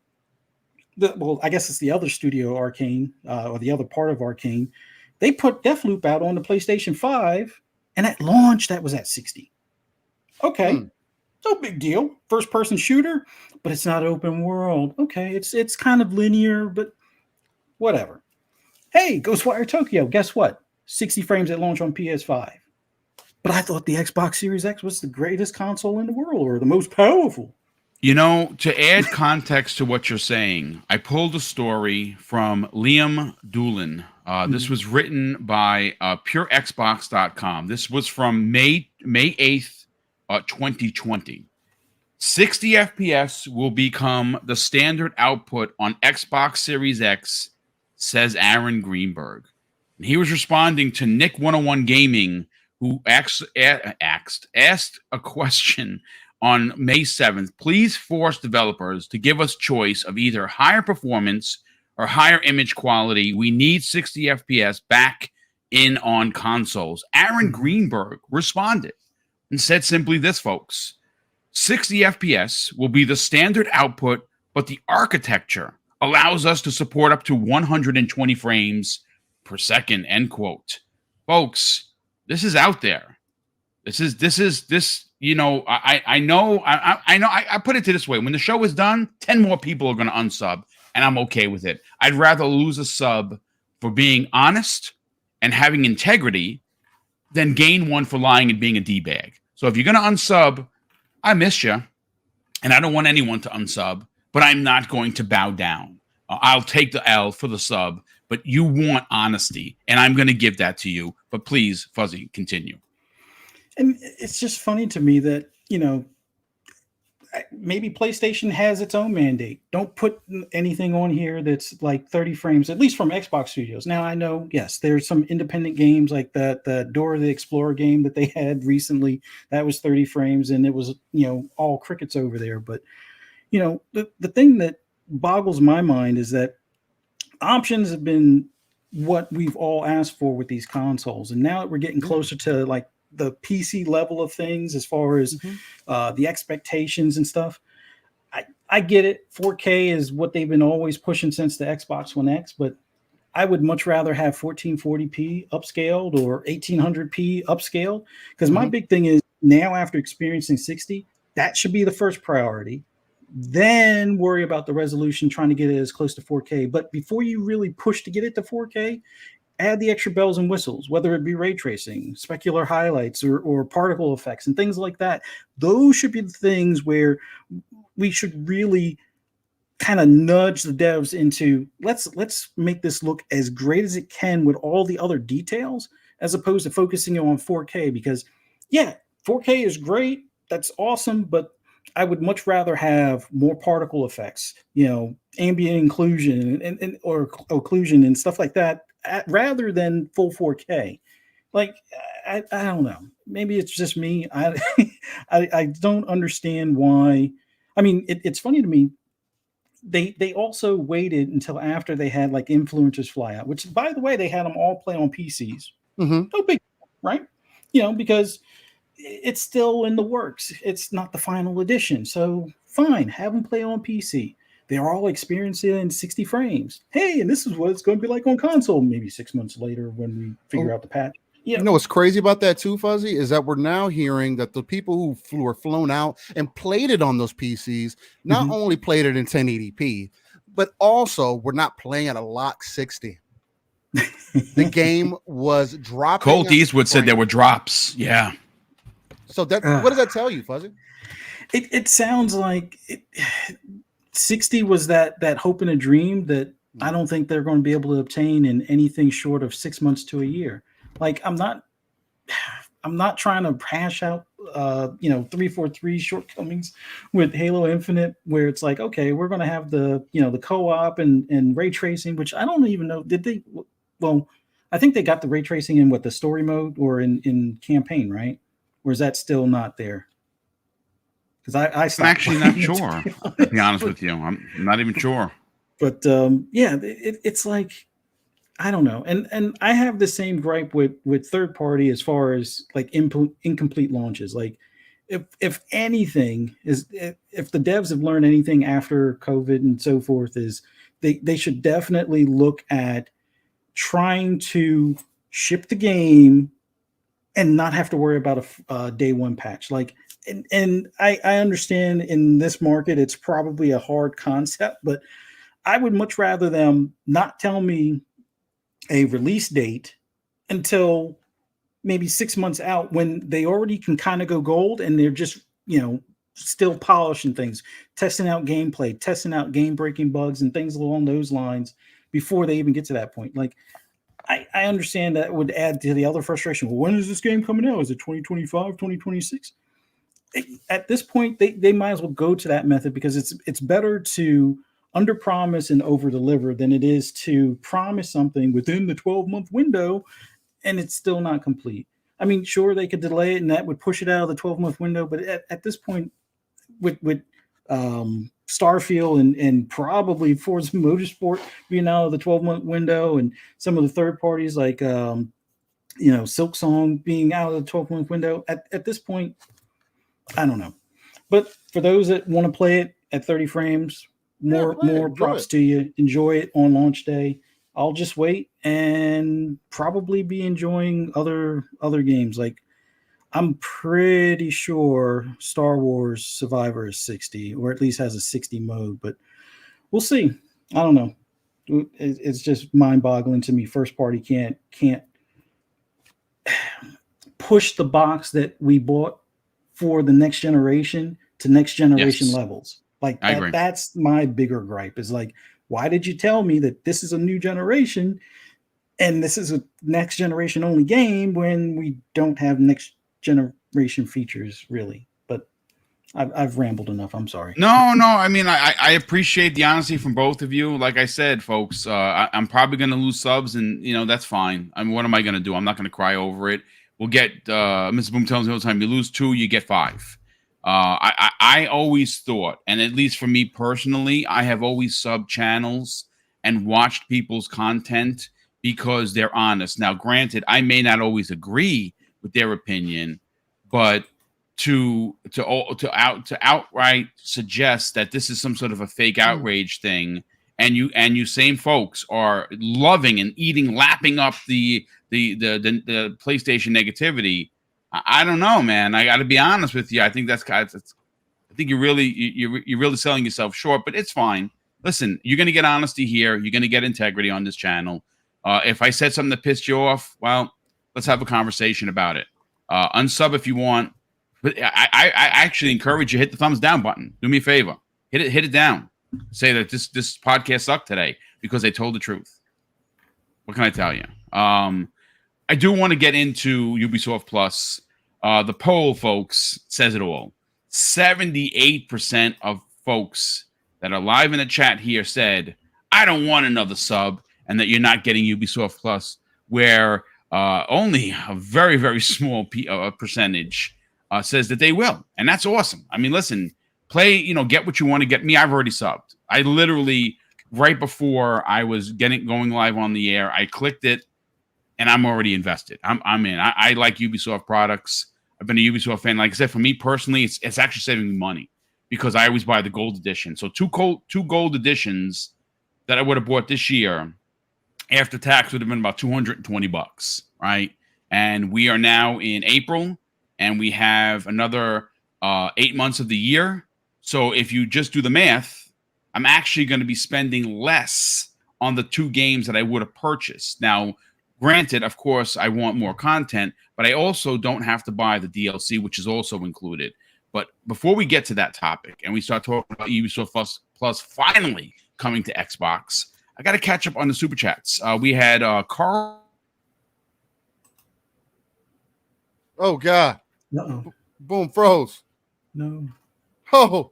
I guess it's the other studio, Arcane, or the other part of Arcane. They put Deathloop out on the PlayStation 5, and at launch that was at 60. Okay. No big deal. First person shooter, but it's not open world. Okay, it's kind of linear, but whatever. Hey, Ghostwire Tokyo, guess what? 60 frames at launch on PS5. But I thought the Xbox Series X was the greatest console in the world, or the most powerful. To add context to what you're saying, I pulled a story from Liam Doolin. This was written by PureXbox.com. This was from May 8th, 2020. 60 FPS will become the standard output on Xbox Series X, says Aaron Greenberg. And he was responding to Nick 101 Gaming, who asked a question on May 7th. Please force developers to give us choice of either higher performance or higher image quality. We need 60 FPS back in on consoles. Aaron Greenberg responded and said simply this, folks: 60 FPS will be the standard output, but the architecture allows us to support up to 120 frames per second, end quote. Folks, this is out there. I know. I put it to this way: when the show is done, 10 more people are going to unsub, and I'm okay with it. I'd rather lose a sub for being honest and having integrity than gain one for lying and being a D-bag. So if you're going to unsub, I miss you, and I don't want anyone to unsub, but I'm not going to bow down. I'll take the L for the sub, but you want honesty, and I'm going to give that to you. But please, Fuzzy, continue. And it's just funny to me that, maybe PlayStation has its own mandate. Don't put anything on here that's like 30 frames, at least from Xbox Studios. Now, I know, yes, there's some independent games like the Dora the Explorer game that they had recently. That was 30 frames, and it was, all crickets over there. But, the thing that boggles my mind is that options have been what we've all asked for with these consoles. And now that we're getting closer to like the PC level of things, as far as the expectations and stuff, I get it. 4K is what they've been always pushing since the Xbox One X, but I would much rather have 1440p upscaled or 1800p upscaled, because my big thing is now, after experiencing 60, that should be the first priority. Then worry about the resolution, trying to get it as close to 4K. But before you really push to get it to 4K, add the extra bells and whistles, whether it be ray tracing, specular highlights, or particle effects and things like that. Those should be the things where we should really kind of nudge the devs into, let's make this look as great as it can with all the other details, as opposed to focusing on 4K. Because 4K is great, that's awesome, but I would much rather have more particle effects, ambient inclusion or occlusion and stuff like that, rather than full 4K. Like, I don't know. Maybe it's just me. I don't understand why. I mean, it's funny to me. They also waited until after they had like influencers fly out, which, by the way, they had them all play on PCs. No big, right? Because it's still in the works. It's not the final edition. So fine, have them play on PC. They're all experiencing it in 60 frames. Hey, and this is what it's going to be like on console maybe 6 months later when we figure out the patch. You know what's crazy about that too, Fuzzy, is that we're now hearing that the people who were flown out and played it on those PCs not only played it in 1080p, but also were not playing at a lock 60. The game was dropping. Colt Eastwood said there were drops. Yeah. So that what does that tell you, Fuzzy? It sounds like 60 was that hope and a dream that I don't think they're going to be able to obtain in anything short of 6 months to a year. Like I'm not trying to hash out 343 shortcomings with Halo Infinite, where it's like, okay, we're going to have the co-op and ray tracing, which I don't even know. Did they? Well, I think they got the ray tracing in the story mode or in campaign, right? Or is that still not there? Because I'm actually not sure. To be honest with you, I'm not even sure. But it's like, I don't know, and I have the same gripe with third party as far as like incomplete launches. Like, if anything is, if the devs have learned anything after COVID and so forth, is they should definitely look at trying to ship the game and not have to worry about a day one patch. Like, and I understand in this market it's probably a hard concept, but I would much rather them not tell me a release date until maybe 6 months out, when they already can kind of go gold and they're just, still polishing things, testing out gameplay, testing out game breaking bugs and things along those lines before they even get to that point. Like, I understand that would add to the other frustration. Well, when is this game coming out? Is it 2025, 2026? At this point, they might as well go to that method, because it's better to under promise and over deliver than it is to promise something within the 12-month window and it's still not complete. I mean, sure, they could delay it and that would push it out of the 12-month window, but at this point, with Starfield and probably Forza Motorsport being out of the 12-month window, and some of the third parties like Silk Song being out of the 12-month window, at this point, I don't know. But for those that want to play it at 30 frames, more props to you. Enjoy it on launch day. I'll just wait and probably be enjoying other games. Like, I'm pretty sure Star Wars Survivor is 60, or at least has a 60 mode, but we'll see. I don't know. It's just mind-boggling to me. First party can't push the box that we bought for the next generation to next generation levels. Like, that's my bigger gripe, is like, why did you tell me that this is a new generation and this is a next generation only game when we don't have next generation features, really? But I've rambled enough. I'm sorry. No. I mean, I appreciate the honesty from both of you. Like I said, folks, I'm probably going to lose subs, and that's fine. I mean, what am I going to do? I'm not going to cry over it. We'll get Mr. Boom tells me all the time, you lose 2, you get 5. I always thought, and at least for me personally, I have always sub channels and watched people's content because they're honest. Now, granted, I may not always agree with their opinion, but to outright suggest that this is some sort of a fake outrage thing, and you same folks are loving and eating, lapping up the PlayStation negativity. I don't know, man. I got to be honest with you. I think I think you're really selling yourself short, but it's fine. Listen, you're going to get honesty here. You're going to get integrity on this channel. If I said something that pissed you off, well, let's have a conversation about it. Unsub if you want, but I actually encourage you, hit the thumbs down button. Do me a favor, hit it down. Say that this podcast sucked today because they told the truth. What can I tell you? I do want to get into Ubisoft Plus. The poll, folks, says it all. 78% of folks that are live in the chat here said, I don't want another sub, and that you're not getting Ubisoft Plus, where only a very, very small percentage says that they will. And that's awesome. I mean, listen, play, get what you want to get. Me, I've already subbed. I literally, right before I was going live on the air, I clicked it, and I'm already invested. I'm in. I like Ubisoft products. I've been a Ubisoft fan. Like I said, for me personally, it's actually saving me money because I always buy the gold edition. So two gold editions that I would have bought this year after tax would have been about $220, right? And we are now in April, and we have another 8 months of the year. So if you just do the math, I'm actually going to be spending less on the 2 games that I would have purchased. Now, granted, of course, I want more content, but I also don't have to buy the DLC, which is also included. But before we get to that topic and we start talking about Ubisoft Plus finally coming to Xbox, I got to catch up on the super chats. We had Carl. Oh God! Boom froze. No. Oh,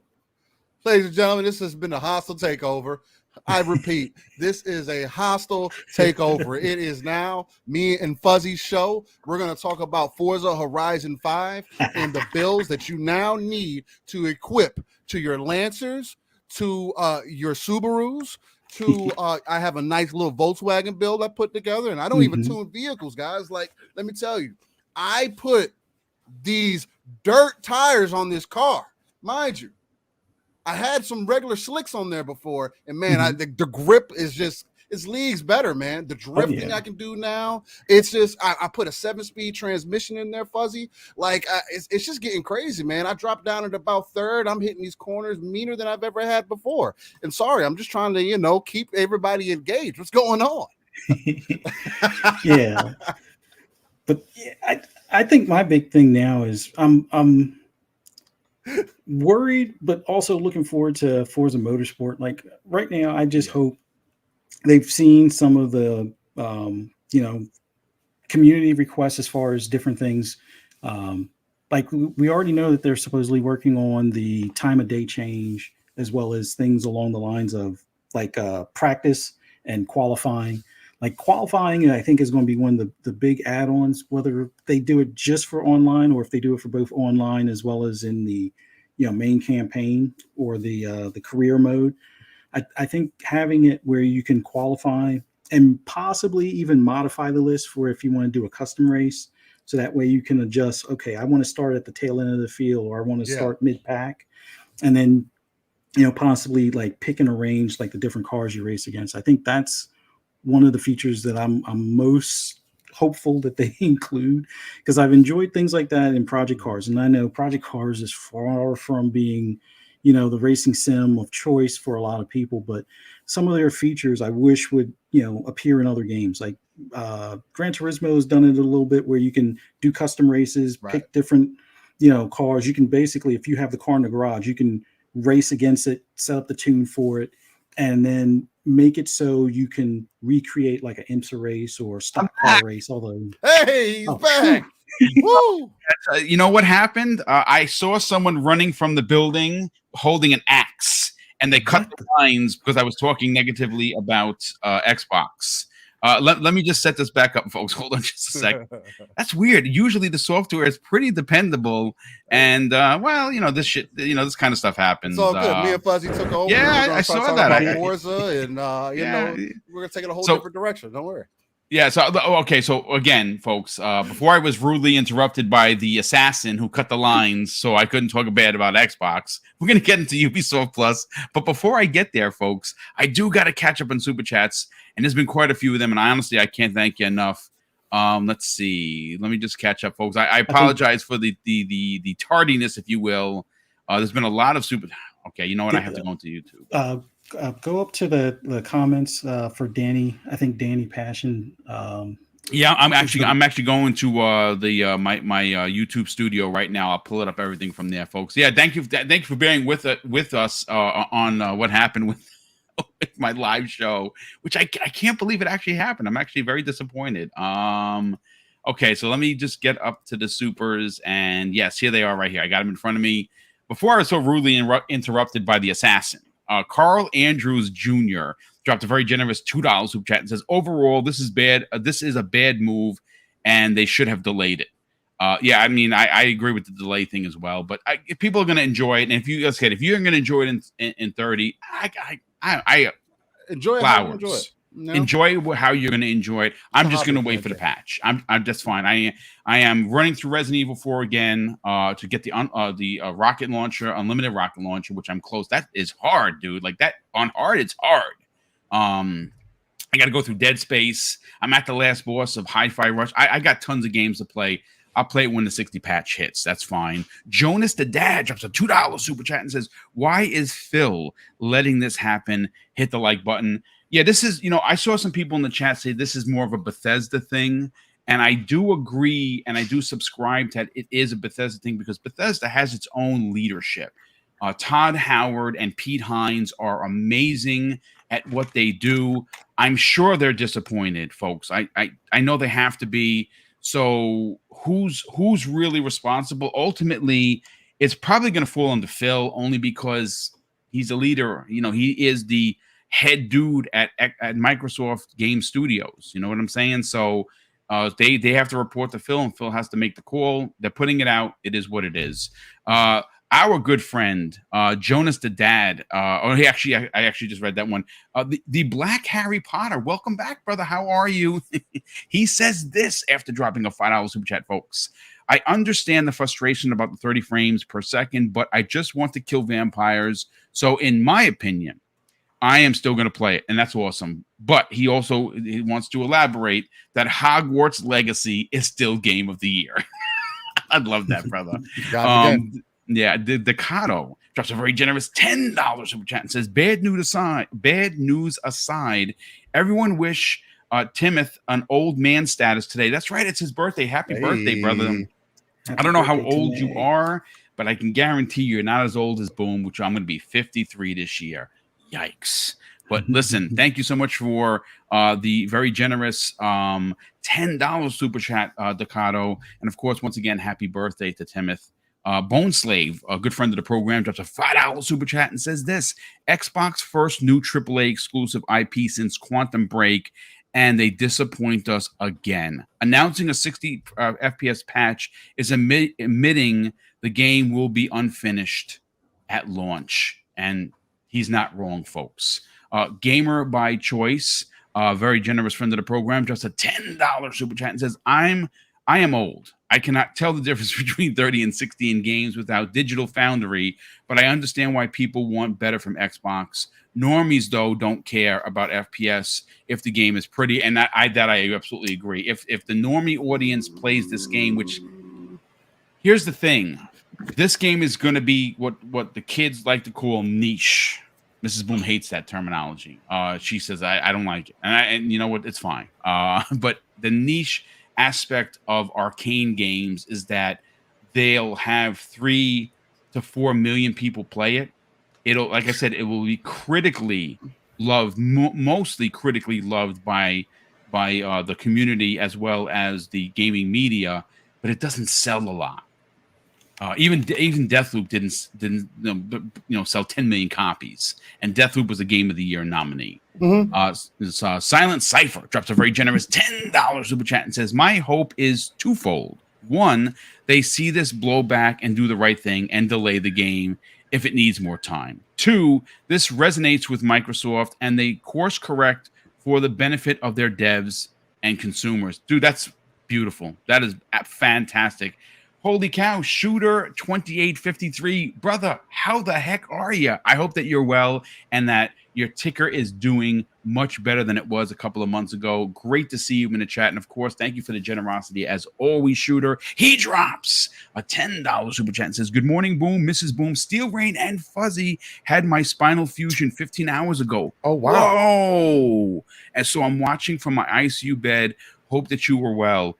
ladies and gentlemen, this has been a hostile takeover. I repeat, this is a hostile takeover. It is now me and Fuzzy's show. We're going to talk about Forza Horizon 5 and the builds that you now need to equip to your Lancers, to your Subarus, to I have a nice little Volkswagen build I put together, and I don't even tune vehicles, guys. Like, let me tell you, I put these dirt tires on this car, mind you. I had some regular slicks on there before, and man, the grip is just, it's leagues better, man. The drifting I can do now, it's just, I put a 7-speed transmission in there, Fuzzy. Like, it's just getting crazy, man. I dropped down at about third. I'm hitting these corners meaner than I've ever had before. And sorry, I'm just trying to, keep everybody engaged. What's going on? Yeah. But yeah, I think my big thing now is I'm worried, but also looking forward to Forza Motorsport. Like right now, I just hope they've seen some of the community requests as far as different things. Like we already know that they're supposedly working on the time of day change, as well as things along the lines of like practice and qualifying. Like qualifying, I think, is going to be one of the big add-ons, whether they do it just for online or if they do it for both online as well as in the main campaign or the career mode. I think having it where you can qualify and possibly even modify the list for if you want to do a custom race. So that way you can adjust, okay, I want to start at the tail end of the field, or I want to start mid-pack. And then, possibly like pick and arrange like the different cars you race against. I think that's one of the features that I'm most hopeful that they include, because I've enjoyed things like that in Project Cars. And I know Project Cars is far from being, the racing sim of choice for a lot of people, but some of their features I wish would, appear in other games. Like Gran Turismo has done it a little bit where you can do custom races, pick different, cars. You can basically, if you have the car in the garage, you can race against it, set up the tune for it, and then make it so you can recreate like an IMSA race or stock car race. Although, hey, he's back. Woo! You know what happened? I saw someone running from the building holding an axe, and they cut the lines because I was talking negatively about Xbox. Let me just set this back up, folks. Hold on just a second. That's weird. Usually the software is pretty dependable, and this shit, this kind of stuff happens. It's all good. Me and Fuzzy took over. Yeah, I saw that. About Forza, and we're gonna take it a whole different direction. Don't worry. Yeah. So okay. So again, folks, before I was rudely interrupted by the assassin who cut the lines, so I couldn't talk bad about Xbox. We're gonna get into Ubisoft Plus, but before I get there, folks, I do got to catch up on super chats, and there's been quite a few of them, and honestly, I can't thank you enough. Let's see. Let me just catch up, folks. I apologize for the tardiness, if you will. There's been a lot of super. Okay, you know what? I have to go into YouTube. Go up to the comments for Danny. I think Danny Passion. Yeah, I'm actually going to my YouTube studio right now. I'll pull it up everything from there, folks. Yeah, thank you for bearing with us on what happened with my live show, which I can't believe it actually happened. I'm actually very disappointed. Okay, so let me just get up to the supers, and yes, here they are right here. I got them in front of me. Before I was so rudely interrupted by the assassin. Carl Andrews Jr. dropped a very generous $2 super chat and says, overall, this is bad. This is a bad move, and they should have delayed it. Yeah, I mean, I agree with the delay thing as well. But if people are going to enjoy it, and if you're going to enjoy it in 30, I enjoy flowers. How you enjoy it. No. Enjoy how you're going to enjoy it. I'm just going to wait for the patch. I'm just fine. I am running through Resident Evil 4 again to get the rocket launcher, unlimited rocket launcher, which I'm close. That is hard, dude. Like that on hard, it's hard. I I got to go through Dead Space. I'm at the last boss of Hi-Fi Rush. I got tons of games to play. I'll play it when the 60 patch hits. That's fine. Jonas the Dad drops a $2 super chat and says, why is Phil letting this happen? Hit the like button. Yeah, this is, I saw some people in the chat say this is more of a Bethesda thing. And I do agree, and I do subscribe to that. It is a Bethesda thing because Bethesda has its own leadership. Todd Howard and Pete Hines are amazing at what they do. I'm sure they're disappointed, folks. I know they have to be. So who's really responsible? Ultimately, it's probably going to fall onto Phil only because he's a leader. He is the head dude at Microsoft Game Studios. You know what I'm saying? So they have to report to Phil, and Phil has to make the call. They're putting it out. It is what it is. Our good friend Jonas the Dad. I actually just read that one. The Black Harry Potter. Welcome back, brother. How are you? He says this after dropping a $5 super chat, folks. I understand the frustration about the 30 frames per second, but I just want to kill vampires. So, in my opinion, I am still going to play it, and that's awesome. But he wants to elaborate that Hogwarts Legacy is still Game of the Year. I'd love that, brother. Yeah, the Decado drops a very generous $10 super chat and says, bad news aside, everyone wish Timoth an old man status today. That's right, it's his birthday. Happy birthday, brother. I don't know how old you are, but I can guarantee you're not as old as Boom, which I'm going to be 53 this year. Yikes. But listen, thank you so much for the very generous $10 super chat, Decado. And of course, once again, happy birthday to Timoth. Bone Slave, a good friend of the program, drops a $5 super chat and says this: Xbox first new AAA exclusive IP since Quantum Break, and they disappoint us again. Announcing a 60 FPS patch is admitting the game will be unfinished at launch. And he's not wrong, folks. Gamer by Choice, very generous friend of the program, just a $10 super chat and says, I am old. I cannot tell the difference between 30 and 60 in games without Digital Foundry, but I understand why people want better from Xbox. Normies, though, don't care about FPS if the game is pretty, and that I absolutely agree. If the normie audience plays this game, which, here's the thing, this game is going to be what the kids like to call niche. Mrs. Boom hates that terminology. She says, I don't like it. And you know what? It's fine. But the niche aspect of arcane games is that they'll have 3 to 4 million people play it. It'll, like I said, it will be critically loved, mostly critically loved by the community as well as the gaming media, but it doesn't sell a lot. Even Deathloop didn't sell 10 million copies, and Deathloop was a Game of the Year nominee. Silent Cypher drops a very generous $10 super chat and says, my hope is twofold. One, they see this blowback and do the right thing and delay the game if it needs more time. Two, this resonates with Microsoft and they course correct for the benefit of their devs and consumers. Dude, that's beautiful. That is fantastic. Holy cow, Shooter 2853, brother, how the heck are you? I hope that you're well and that your ticker is doing much better than it was a couple of months ago. Great to see you in the chat. And of course, thank you for the generosity as always, Shooter. He drops a $10 super chat and says, good morning, Boom, Mrs. Boom, Steel Rain and Fuzzy had my spinal fusion 15 hours ago. Oh, wow. Whoa. And so I'm watching from my ICU bed. Hope that you were well.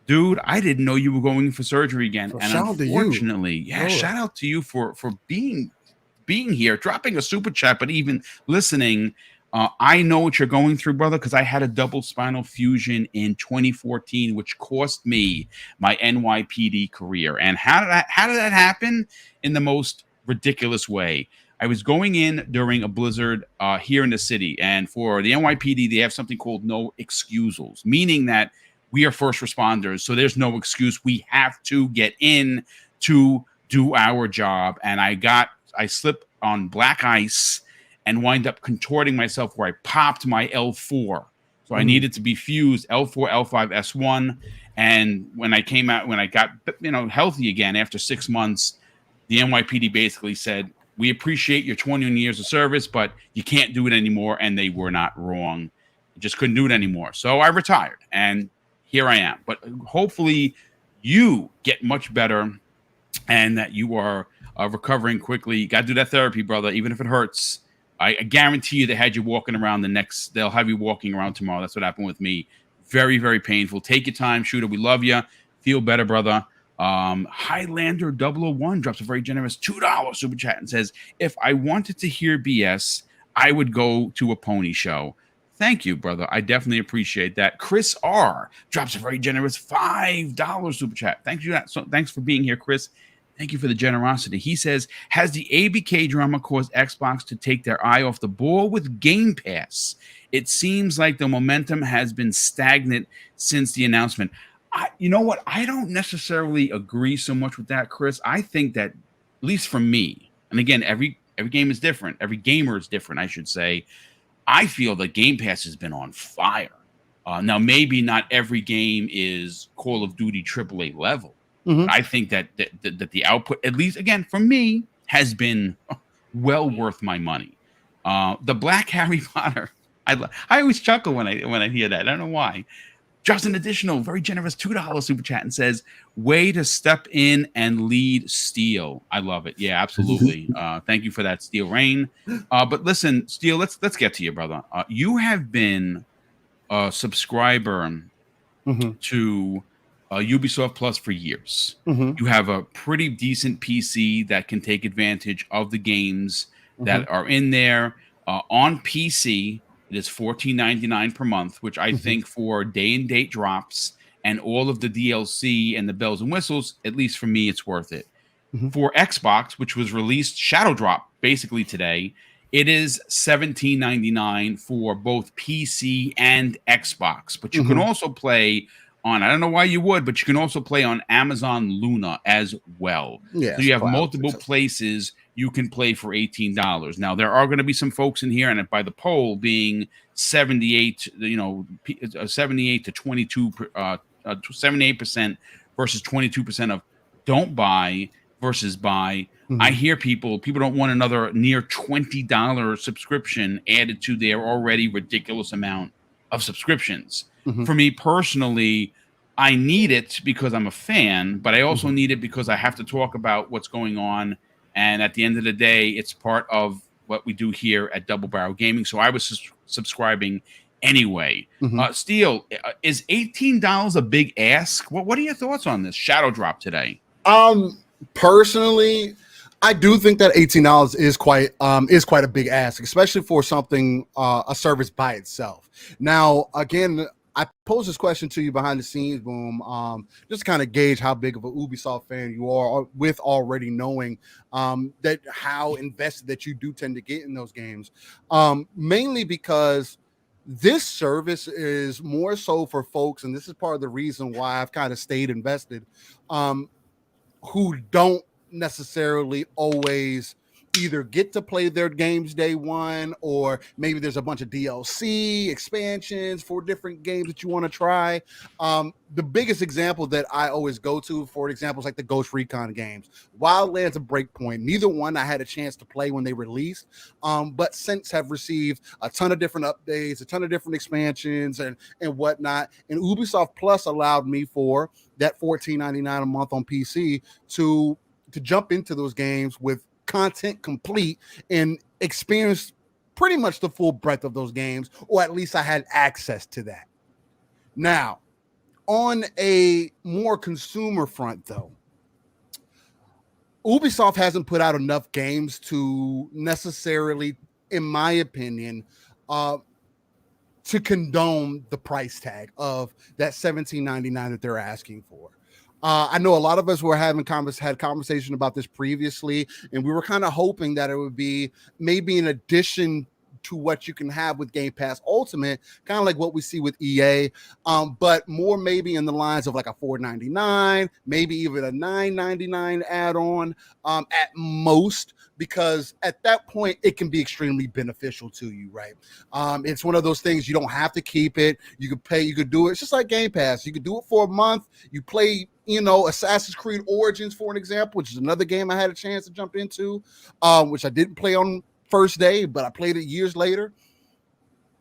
Dude, I didn't know you were going for surgery again. And unfortunately, shout out to you for being here, dropping a super chat, but even listening. I know what you're going through, brother, because I had a double spinal fusion in 2014, which cost me my NYPD career. And how did that happen? In the most ridiculous way. I was going in during a blizzard here in the city, and for the NYPD, they have something called no excusals, meaning that we are first responders, so there's no excuse. We have to get in to do our job. And I slipped on black ice and wind up contorting myself where I popped my L4. So I needed to be fused L4, L5, S1. And when I came out, when I got healthy again after 6 months, the NYPD basically said, we appreciate your 21 years of service, but you can't do it anymore. And they were not wrong. just couldn't do it anymore. So I retired, and here I am. But hopefully you get much better and that you are recovering quickly. You got to do that therapy, brother, even if it hurts. I guarantee you they had you walking around they'll have you walking around tomorrow. That's what happened with me. Very, very painful. Take your time, Shooter. We love you. Feel better, brother. Highlander 001 drops a very generous $2 super chat and says, if I wanted to hear BS, I would go to a pony show. Thank you, brother. I definitely appreciate that. Chris R drops a very generous $5 super chat. Thank you. So thanks for being here, Chris. Thank you for the generosity. He says, has the ABK drama caused Xbox to take their eye off the ball with Game Pass? It seems like the momentum has been stagnant since the announcement. You know what? I don't necessarily agree so much with that, Chris. I think that, at least for me, and again, every game is different. Every gamer is different, I should say. I feel that Game Pass has been on fire. Now, maybe not every game is Call of Duty AAA level. Mm-hmm. But I think that the output, at least again for me, has been well worth my money. The Black Harry Potter, I always chuckle when I hear that. I don't know why. Just an additional very generous $2 super chat and says, way to step in and lead Steel. I love it. Yeah, absolutely. Thank you for that, Steel Rain. But listen, Steel, let's get to you, brother. You have been a subscriber to Ubisoft Plus for years. You have a pretty decent PC that can take advantage of the games that are in there. On PC, it is $14.99 per month, which I think for day and date drops and all of the DLC and the bells and whistles, at least for me, it's worth it. For Xbox, which was released shadow drop basically today, it is $17.99 for both PC and Xbox. But you can also play on, I don't know why you would, but you can also play on Amazon Luna as well. Yeah, so you have multiple places you can play for $18. Now, there are going to be some folks in here, and by the poll being 78 to 22, 78% versus 22% of don't buy versus buy. I hear people don't want another near $20 subscription added to their already ridiculous amount of subscriptions. For me personally, I need it because I'm a fan, but I also need it because I have to talk about what's going on. And at the end of the day, it's part of what we do here at Double Barrel Gaming. So I was subscribing anyway. Steel, is $18 a big ask? What are your thoughts on this shadow drop today? Personally, I do think that $18 is quite a big ask, especially for something a service by itself. Now, again, I pose this question to you behind the scenes, Boom, just to kind of gauge how big of an Ubisoft fan you are, with already knowing that how invested that you do tend to get in those games, mainly because this service is more so for folks, and this is part of the reason why I've kind of stayed invested, who don't necessarily always either get to play their games day one, or maybe there's a bunch of DLC expansions for different games that you want to try. The biggest example that I always go to, for example, is like the Ghost Recon games, Wildlands and Breakpoint. Neither one I had a chance to play when they released, but since have received a ton of different updates, a ton of different expansions and whatnot. And Ubisoft Plus allowed me for that $14.99 a month on PC to jump into those games with content complete and experience pretty much the full breadth of those games, or at least I had access to that. Now, on a more consumer front, though, Ubisoft hasn't put out enough games to necessarily, in my opinion, to condone the price tag of that $17.99 that they're asking for. I know a lot of us were had conversation about this previously, and we were kind of hoping that it would be maybe in addition to what you can have with Game Pass Ultimate, kind of like what we see with EA, but more maybe in the lines of like a $4.99, maybe even a $9.99 add-on at most, because at that point it can be extremely beneficial to you, right? It's one of those things, you don't have to keep it. You could pay, you could do it. It's just like Game Pass. You could do it for a month. You play, Assassin's Creed Origins, for an example, which is another game I had a chance to jump into, which I didn't play on first day, but I played it years later.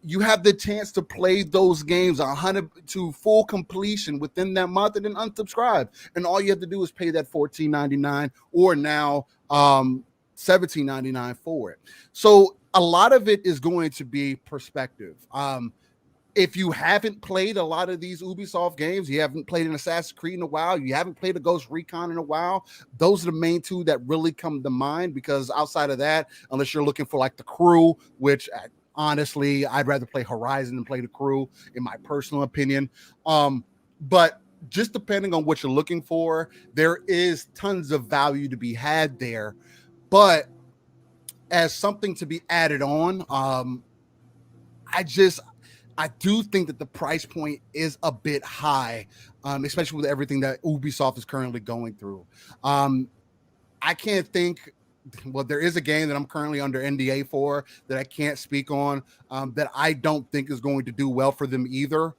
you have the chance to play those games 100 to full completion within that month and then unsubscribe. And all you have to do is pay that $14.99 or now $17.99 for it. So a lot of it is going to be perspective. If you haven't played a lot of these Ubisoft games, you haven't played an Assassin's Creed in a while, you haven't played a Ghost Recon in a while, those are the main two that really come to mind, because outside of that, unless you're looking for like The Crew, which honestly, I'd rather play Horizon than play The Crew, in my personal opinion. But just depending on what you're looking for, there is tons of value to be had there. But as something to be added on, I do think that the price point is a bit high, especially with everything that Ubisoft is currently going through. I can't think. Well, there is a game that I'm currently under NDA for that I can't speak on, that I don't think is going to do well for them either,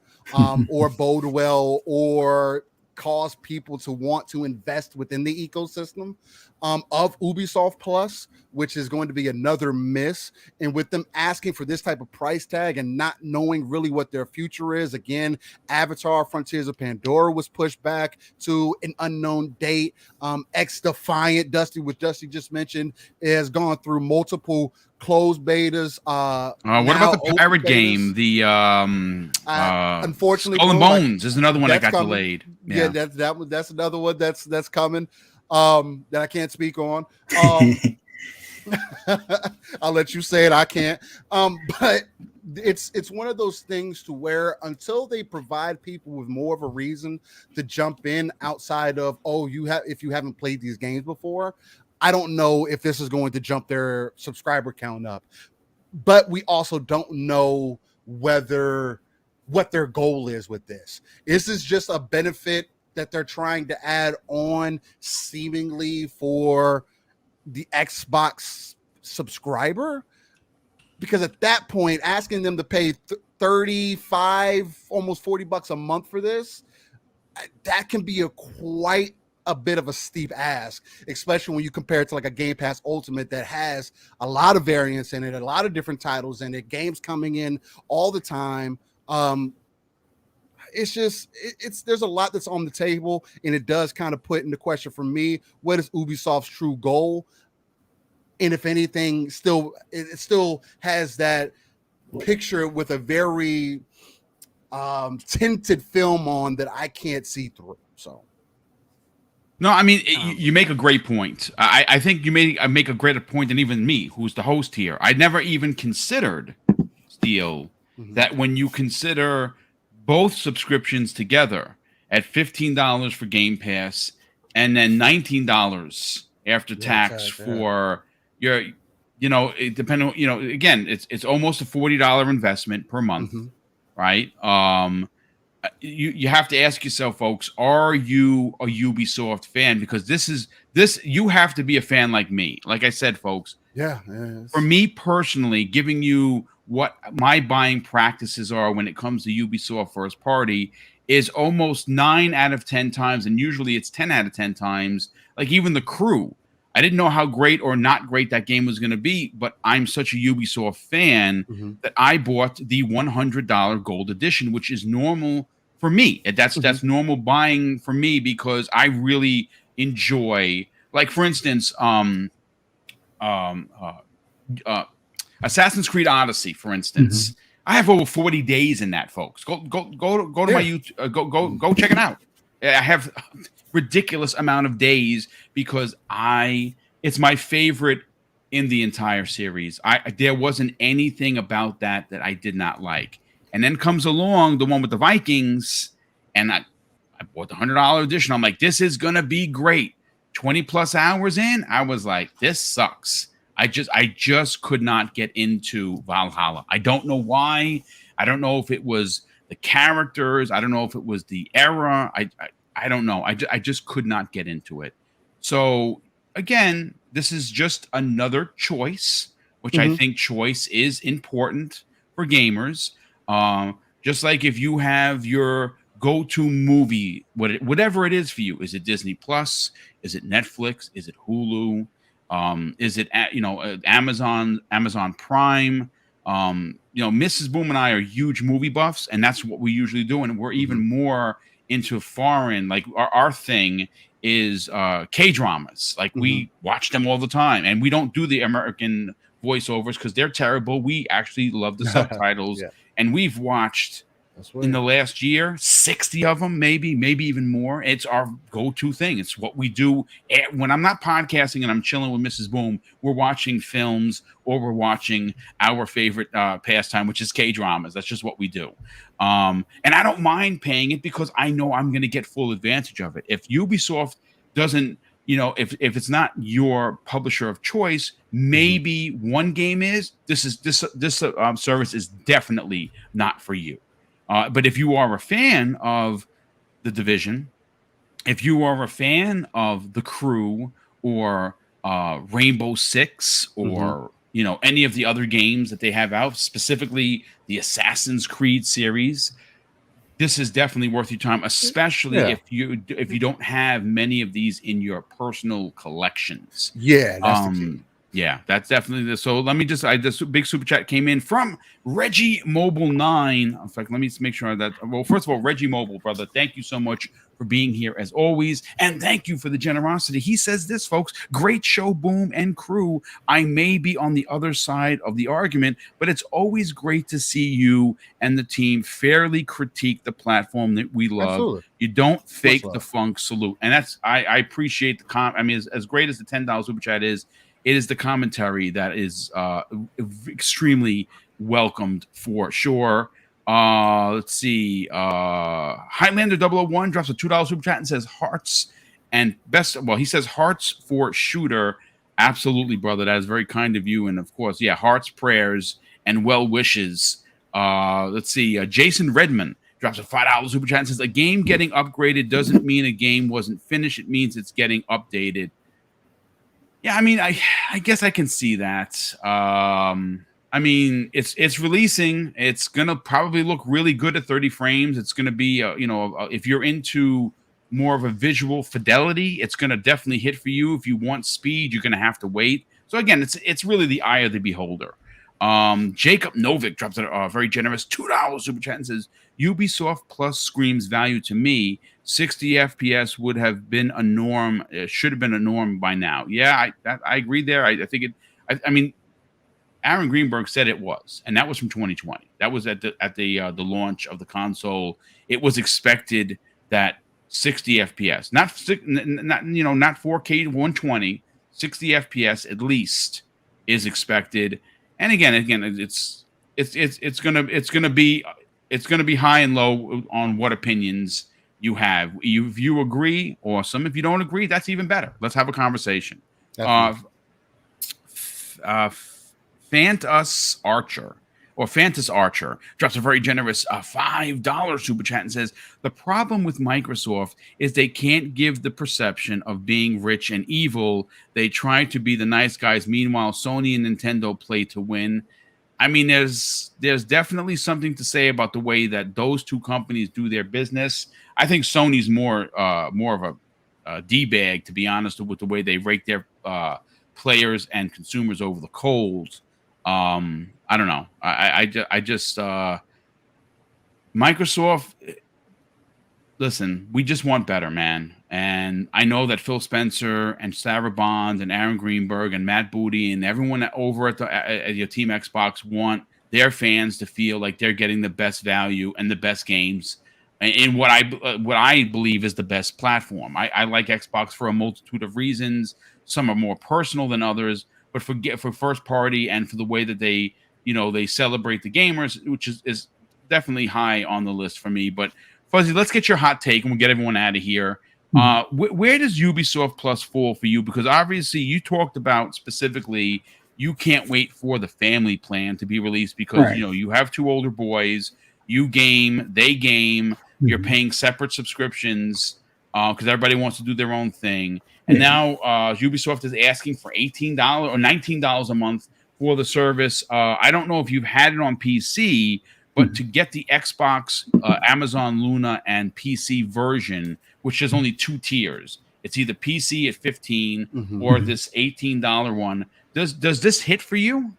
or bode well, or cause people to want to invest within the ecosystem of Ubisoft Plus, which is going to be another miss. And with them asking for this type of price tag and not knowing really what their future is, again, Avatar Frontiers of Pandora was pushed back to an unknown date. X Defiant, which Dusty just mentioned, has gone through multiple closed betas. What about the pirate game? The unfortunately, Skull and Bones is another one that got delayed. Yeah, that's another one that's coming. That I can't speak on. I'll let you say it. I can't. But it's one of those things to where until they provide people with more of a reason to jump in outside of, if you haven't played these games before, I don't know if this is going to jump their subscriber count up. But we also don't know what their goal is with this. Is this just a benefit that they're trying to add on seemingly for the Xbox subscriber? Because at that point, asking them to pay 35, almost $40 a month for this, that can be quite a bit of a steep ask, especially when you compare it to like a Game Pass Ultimate that has a lot of variants in it, a lot of different titles in it, games coming in all the time. There's a lot that's on the table, and it does kind of put into question for me, what is Ubisoft's true goal? And if anything, it still has that picture with a very tinted film on that I can't see through. So, no, I mean, you make a great point. I think you make a greater point than even me, who's the host here. I never even considered, Steele, that when you consider both subscriptions together at $15 for Game Pass and then $19 after tax for your, depending on, again, it's almost a $40 investment per month, right? You have to ask yourself, folks, are you a Ubisoft fan? Because you have to be a fan like me. Like I said, folks, for me personally, giving you what my buying practices are when it comes to Ubisoft first party is almost 9 out of 10 times, and usually it's 10 out of 10 times. Like even The Crew, I didn't know how great or not great that game was going to be, but I'm such a Ubisoft fan that I bought the $100 gold edition, which is normal for me. That's normal buying for me because I really enjoy, like for instance, Assassin's Creed Odyssey, for instance. I have over 40 days in that, folks. Go to my YouTube. Go check it out. I have ridiculous amount of days because it's my favorite in the entire series. There wasn't anything about that I did not like. And then comes along the one with the Vikings, and I bought the $100 edition. I'm like, this is gonna be great. 20 plus hours in, I was like, this sucks. I just could not get into Valhalla. I don't know why. I don't know if it was the characters. I don't know if it was the era. I don't know. I just could not get into it. So again, this is just another choice, which I think choice is important for gamers. Just like if you have your go-to movie, whatever it is for you, is it Disney Plus? Is it Netflix? Is it Hulu? Is it Amazon Prime? Mrs. Boom and I are huge movie buffs, and that's what we usually do. And we're even more into foreign, like our thing is K-dramas. Like we watch them all the time, and we don't do the American voiceovers because they're terrible. We actually love the subtitles, and we've watched in the last year 60 of them, maybe even more. It's our go-to thing. It's what we do when I'm not podcasting and I'm chilling with Mrs. Boom. We're watching films or we're watching our favorite pastime, which is K-dramas. That's just what we do. And I don't mind paying it because I know I'm going to get full advantage of it. If Ubisoft doesn't, if it's not your publisher of choice, maybe one game is. This service is definitely not for you. But if you are a fan of The Division, if you are a fan of The Crew or Rainbow Six or any of the other games that they have out, specifically the Assassin's Creed series, this is definitely worth your time, especially if you don't have many of these in your personal collections. Yeah, that's the key. Yeah, that's definitely so. Let me this big super chat came in from Reggie Mobile 9. In fact, let me make sure that. Well, first of all, Reggie Mobile, brother, thank you so much for being here as always, and thank you for the generosity. He says this, folks: great show, Boom and crew. I may be on the other side of the argument, but it's always great to see you and the team fairly critique the platform that we love. Absolutely. You don't fake the funk. Salute, and that's I appreciate the I mean, as great as the $10 super chat is. It is the commentary that is extremely welcomed for sure. Let's see. Highlander 001 drops a $2 super chat and says hearts and best. Well, he says hearts for shooter. Absolutely, brother. That is very kind of you. And of course, hearts, prayers, and well wishes. Let's see. Jason Redman drops a $5 super chat and says a game getting upgraded doesn't mean a game wasn't finished. It means it's getting updated. Yeah, I mean, I guess I can see that. I mean, it's releasing. It's gonna probably look really good at 30 frames. It's gonna be, if you're into more of a visual fidelity, it's gonna definitely hit for you. If you want speed, you're gonna have to wait. So again, it's really the eye of the beholder. Jacob Novick drops a very generous $2 super chat and says Ubisoft Plus screams value to me. 60 FPS would have been a norm. It should have been a norm by now. Yeah, I agree there. I think it. I mean, Aaron Greenberg said it was, and that was from 2020. That was at the launch of the console. It was expected that 60 FPS, not 4K 120, 60 FPS at least is expected. And again, it's gonna be high and low on what opinions you have. If you agree, awesome. If you don't agree, that's even better. Let's have a conversation. Fantus Archer drops a very generous $5 super chat and says the problem with Microsoft is they can't give the perception of being rich and evil. They try to be the nice guys. Meanwhile, Sony and Nintendo play to win. I mean, there's definitely something to say about the way that those two companies do their business. I think Sony's more of a D-bag, to be honest, with the way they rake their players and consumers over the coals. I don't know. I just Microsoft. Listen, we just want better, man. And I know that Phil Spencer and Sarah Bond and Aaron Greenberg and Matt Booty and everyone over at your Team Xbox want their fans to feel like they're getting the best value and the best games in what I believe is the best platform. I like Xbox for a multitude of reasons. Some are more personal than others, but for first party and for the way that they celebrate the gamers, which is definitely high on the list for me. But Fuzzy, let's get your hot take and we'll get everyone out of here. Where does Ubisoft Plus fall for you? Because obviously you talked about specifically you can't wait for the family plan to be released because you have two older boys, you game, they game, you're paying separate subscriptions because everybody wants to do their own thing. And now Ubisoft is asking for $18 or $19 a month for the service. I don't know if you've had it on PC, but to get the Xbox, Amazon Luna, and PC version, which has only two tiers, it's either PC at $15 or this $18 one. Does this hit for you?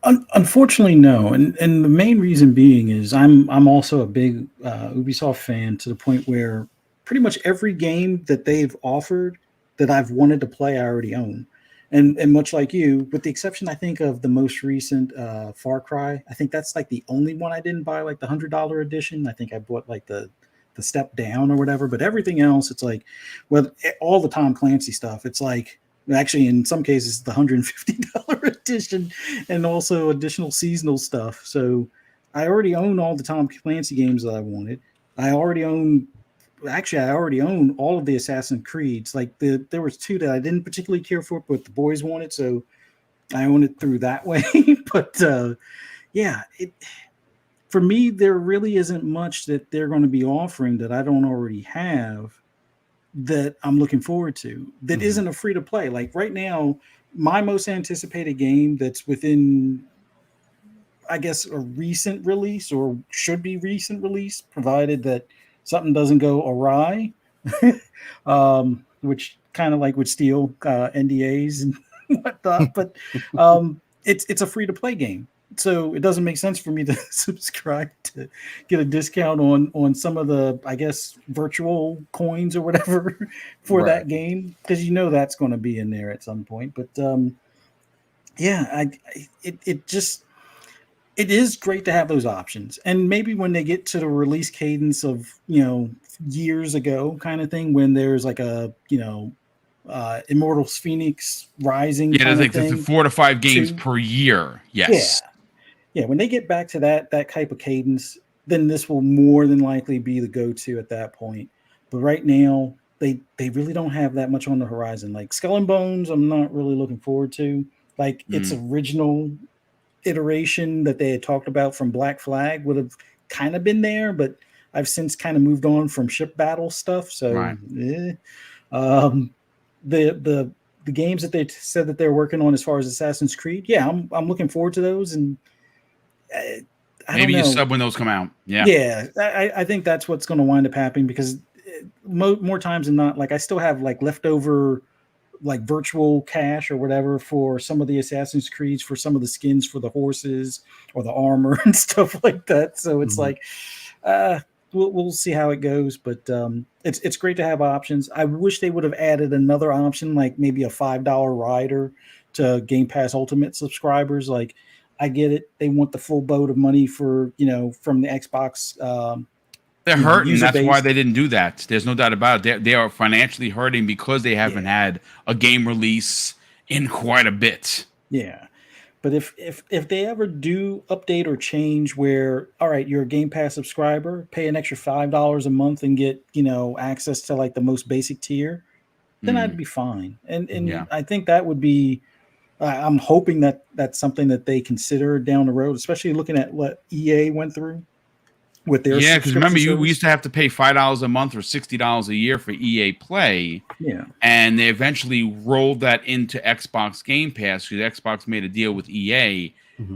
Unfortunately, no, and the main reason being is I'm also a big Ubisoft fan to the point where pretty much every game that they've offered that I've wanted to play, I already own, and much like you, with the exception I think of the most recent Far Cry, I think that's like the only one I didn't buy, like the $100 edition. I think I bought like the step down or whatever, but everything else, it's like, well, all the Tom Clancy stuff, it's like actually in some cases the $150 edition and also additional seasonal stuff. So I already own all the Tom Clancy games that I wanted. I already own I already own all of the Assassin's Creeds. Like there was two that I didn't particularly care for, but the boys wanted, so I own it through that way. But yeah, for me, there really isn't much that they're going to be offering that I don't already have that I'm looking forward to that isn't a free to play. Like right now, my most anticipated game that's within, I guess, a recent release or should be recent release, provided that something doesn't go awry, which kind of like would steal NDAs and whatnot. But it's a free to play game, so it doesn't make sense for me to subscribe to get a discount on some of the, I guess, virtual coins or whatever for that game, because that's going to be in there at some point. But yeah, it is great to have those options. And maybe when they get to the release cadence of, years ago kind of thing, when there's like a, Immortals Phoenix Rising. Yeah, kind I of think thing, 4 to 5 games per year. Yes. Yeah. When they get back to that type of cadence, then this will more than likely be the go-to at that point. But right now, they really don't have that much on the horizon. Like Skull and Bones, I'm not really looking forward to. Like its original iteration that they had talked about from Black Flag would have kind of been there, but I've since kind of moved on from ship battle stuff. So the games that they said that they're working on as far as Assassin's Creed, yeah, I'm looking forward to those. And I maybe don't know. you sub when those come out. Yeah, I think that's what's going to wind up happening, because more times than not, like I still have like leftover like virtual cash or whatever for some of the Assassin's Creeds, for some of the skins for the horses or the armor and stuff like that. So it's like, we'll see how it goes, but it's great to have options. I wish they would have added another option, like maybe a $5 rider to Game Pass Ultimate subscribers. Like, I get it, they want the full boat of money for from the Xbox. They're hurting. That's base. why they didn't do that. There's no doubt about it. They are financially hurting because they haven't had a game release in quite a bit. Yeah. But if they ever do update or change where, all right, you're a Game Pass subscriber, pay an extra $5 a month and get, access to like the most basic tier, then I'd be fine. And I think that would be, I'm hoping that that's something that they consider down the road, especially looking at what EA went through with their because remember, we used to have to pay $5 a month or $60 a year for EA Play. Yeah. And they eventually rolled that into Xbox Game Pass because Xbox made a deal with EA.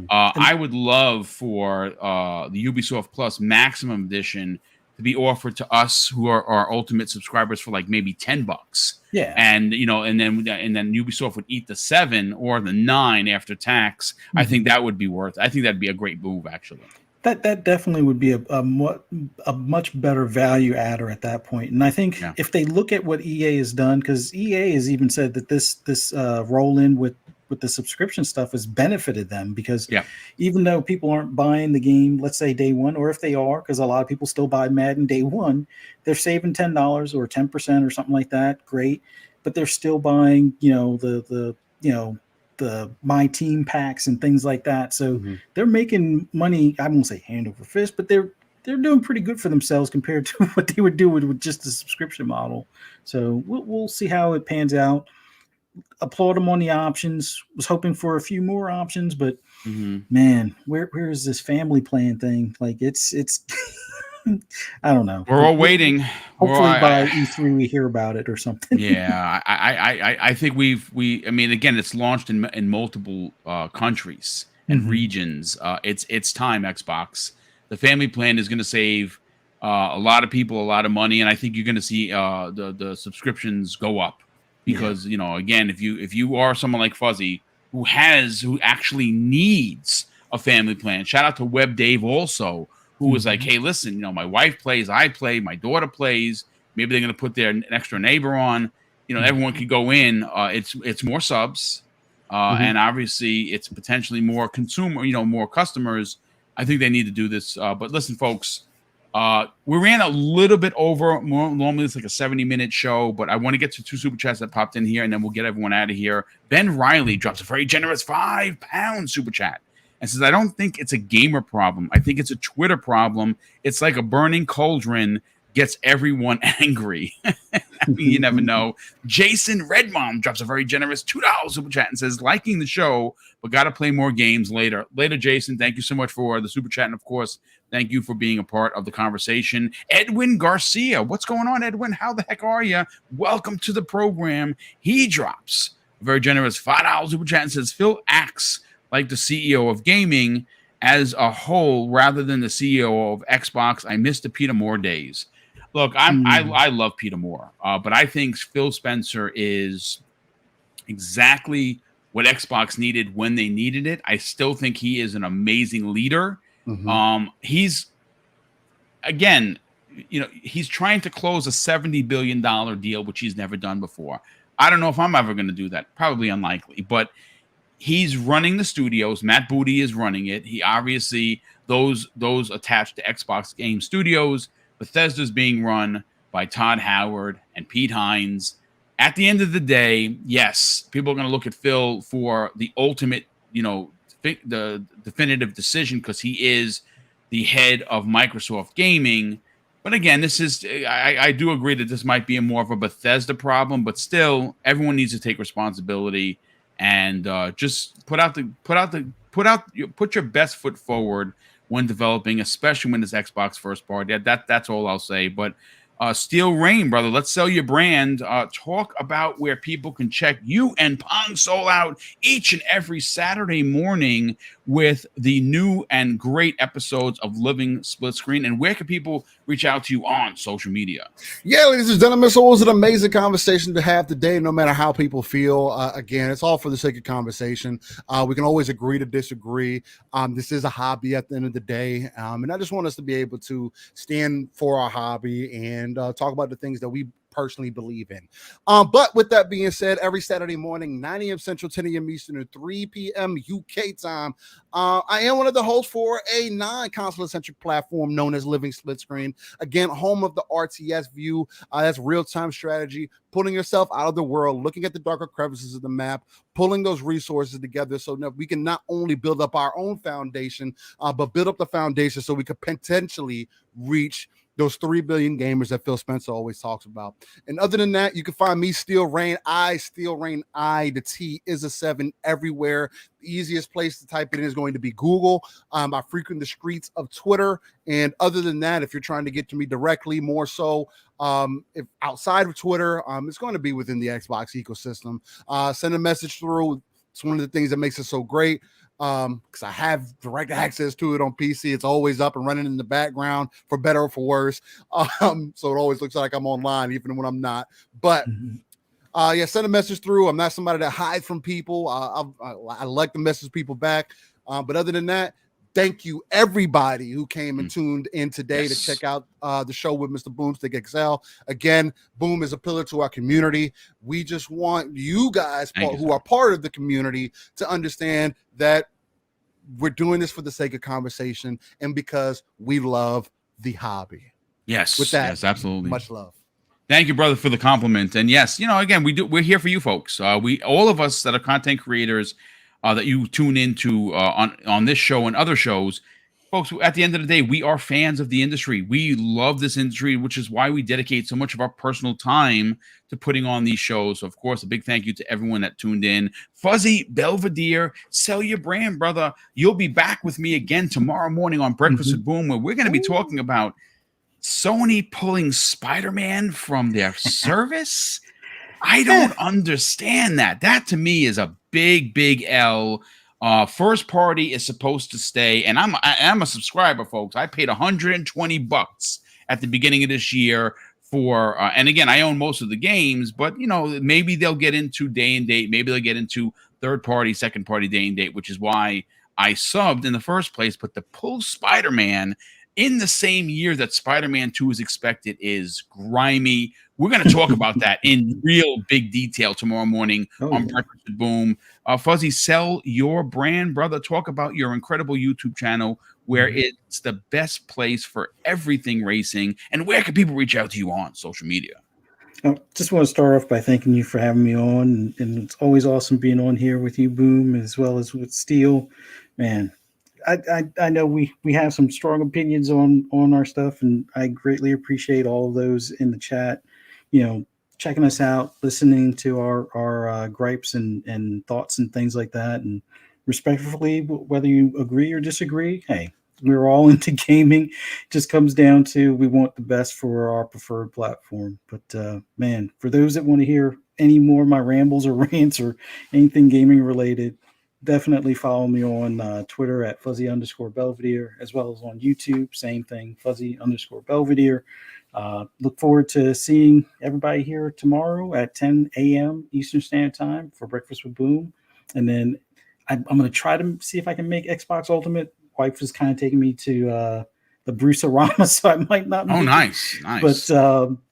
I would love for the Ubisoft Plus Maximum Edition to be offered to us who are our Ultimate subscribers for like maybe $10. Yeah. And and then Ubisoft would eat the 7 or the 9 after tax. I think that would be worth it. I think that'd be a great move, actually. That definitely would be a much better value adder at that point. And I think if they look at what EA has done, because EA has even said that this roll in with the subscription stuff has benefited them, because even though people aren't buying the game, let's say day one, or if they are, because a lot of people still buy Madden day one, they're saving $10 or 10% or something like that. Great. But they're still buying, the My Team packs and things like that. So they're making money. I won't say hand over fist, but they're doing pretty good for themselves compared to what they would do with just the subscription model. So we'll see how it pans out. Applaud them on the options. Was hoping for a few more options, but man, where is this family plan thing? Like it's I don't know. We're all waiting. Hopefully by E3 we hear about it or something. Yeah, I think I mean, again, it's launched in multiple countries and regions. It's time, Xbox. The family plan is going to save a lot of people a lot of money, and I think you're going to see the subscriptions go up because again, if you are someone like Fuzzy who actually needs a family plan. Shout out to Web Dave also, who was like, hey, listen, my wife plays, I play, my daughter plays. Maybe they're going to put an extra neighbor on. Everyone could go in. It's more subs, and obviously it's potentially more more customers. I think they need to do this. But listen, folks, we ran a little bit over. Normally it's like a 70-minute show, but I want to get to 2 super chats that popped in here, and then we'll get everyone out of here. Ben Riley drops a very generous £5 super chat and says, I don't think it's a gamer problem. I think it's a Twitter problem. It's like a burning cauldron gets everyone angry. You never know. Jason Redmond drops a very generous $2 super chat and says, liking the show, but got to play more games later. Later, Jason, thank you so much for the super chat. And of course, thank you for being a part of the conversation. Edwin Garcia, what's going on, Edwin? How the heck are you? Welcome to the program. He drops a very generous $5 super chat and says, Phil acts like the CEO of gaming as a whole rather than the CEO of Xbox. I miss the Peter Moore days. Look, I love Peter Moore, but I think Phil Spencer is exactly what Xbox needed when they needed it. I still think he is an amazing leader. He's trying to close a $70 billion deal, which he's never done before. I don't know if I'm ever going to do that. Probably unlikely, but he's running the studios. Matt Booty is running it. He obviously those attached to Xbox Game Studios. Bethesda's being run by Todd Howard and Pete Hines. At the end of the day, yes, people are going to look at Phil for the ultimate, the definitive decision because he is the head of Microsoft Gaming. But again, I do agree that this might be more of a Bethesda problem, but still, everyone needs to take responsibility and just put your best foot forward when developing, especially when it's Xbox first party. That's all I'll say. But Steel Rain, brother, let's sell your brand. Talk about where people can check you and Pong Soul out each and every Saturday morning with the new and great episodes of Living Split Screen. And where can people reach out to you on social media? Yeah, ladies and gentlemen, so it was an amazing conversation to have today, no matter how people feel. Again, it's all for the sake of conversation. We can always agree to disagree. This is a hobby at the end of the day. And I just want us to be able to stand for our hobby and talk about the things that we personally believe in. But with that being said, every Saturday morning, 9 a.m. Central, 10 a.m. Eastern, and 3 p.m. UK time, I am one of the hosts for a non-console-centric platform known as Living Split Screen. Again, home of the RTS view. That's real-time strategy, pulling yourself out of the world, looking at the darker crevices of the map, pulling those resources together so that we can not only build up our own foundation, but build up the foundation so we could potentially reach those 3 billion gamers that Phil Spencer always talks about. And other than that, you can find me, Steel Rain. The T is a 7 everywhere. The easiest place to type it in is going to be Google. I frequent the streets of Twitter. And other than that, if you're trying to get to me directly, more so, if outside of Twitter, it's going to be within the Xbox ecosystem. Send a message through. It's one of the things that makes it so great. Because I have direct access to it on PC. It's always up and running in the background, for better or for worse. So it always looks like I'm online, even when I'm not. But yeah, send a message through. I'm not somebody that hides from people. I like to message people back. But other than that, thank you, everybody who came and tuned in today to check out the show with Mr. BoomStick XL. Again, Boom is a pillar to our community. We just want you guys who are part of the community to understand that we're doing this for the sake of conversation and because we love the hobby. Yes. With that, yes, absolutely. Much love. Thank you, brother, for the compliment. And yes, again, we're here for you folks. All of us that are content creators that you tune into on this show and other shows, folks, at the end of the day, we are fans of the industry. We love this industry, which is why we dedicate so much of our personal time to putting on these shows. So, of course, a big thank you to everyone that tuned in. Fuzzy Belvedere, sell your brand, brother. You'll be back with me again tomorrow morning on Breakfast with Boom, where we're going to be talking about Sony pulling Spider-Man from their service. I don't understand that. That to me is a big L. First party is supposed to stay, and I'm a subscriber, folks. I paid $120 at the beginning of this year for, and again, I own most of the games, but maybe they'll get into day and date, maybe they'll get into third party, second party day and date, which is why I subbed in the first place. But to pull Spider-Man in the same year that Spider-Man 2 is expected is grimy. We're going to talk about that in real big detail tomorrow morning on Breakfast with Boom. Fuzzy, sell your brand, brother. Talk about your incredible YouTube channel where it's the best place for everything racing. And where can people reach out to you on social media? I just want to start off by thanking you for having me on. And it's always awesome being on here with you, Boom, as well as with Steel. Man, I know we have some strong opinions on our stuff, and I greatly appreciate all of those in the chat, checking us out, listening to our gripes and thoughts and things like that. And respectfully, whether you agree or disagree, hey, we're all into gaming. It just comes down to we want the best for our preferred platform. But man, for those that want to hear any more of my rambles or rants or anything gaming related, definitely follow me on Twitter at Fuzzy_Belvedere, as well as on YouTube. Same thing, Fuzzy_Belvedere. Look forward to seeing everybody here tomorrow at 10 a.m. Eastern Standard Time for Breakfast with Boom. And then I'm going to try to see if I can make Xbox Ultimate. Wife is kind of taking me to the Bruce-a-rama, so I might not make nice. But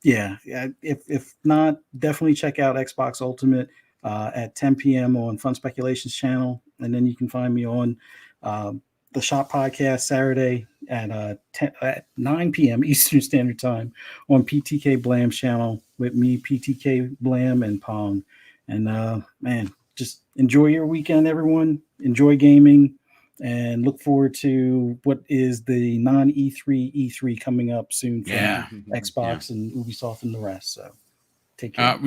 if not, definitely check out Xbox Ultimate at 10 p.m. on Fun Speculations channel. And then you can find me on the Shop Podcast Saturday at 9 p.m. Eastern Standard Time on PTK Blam's channel with me, PTK Blam, and Pong. And man, just enjoy your weekend, everyone. Enjoy gaming. And look forward to what is the non-E3 E3 coming up soon for Xbox and Ubisoft and the rest. So take care.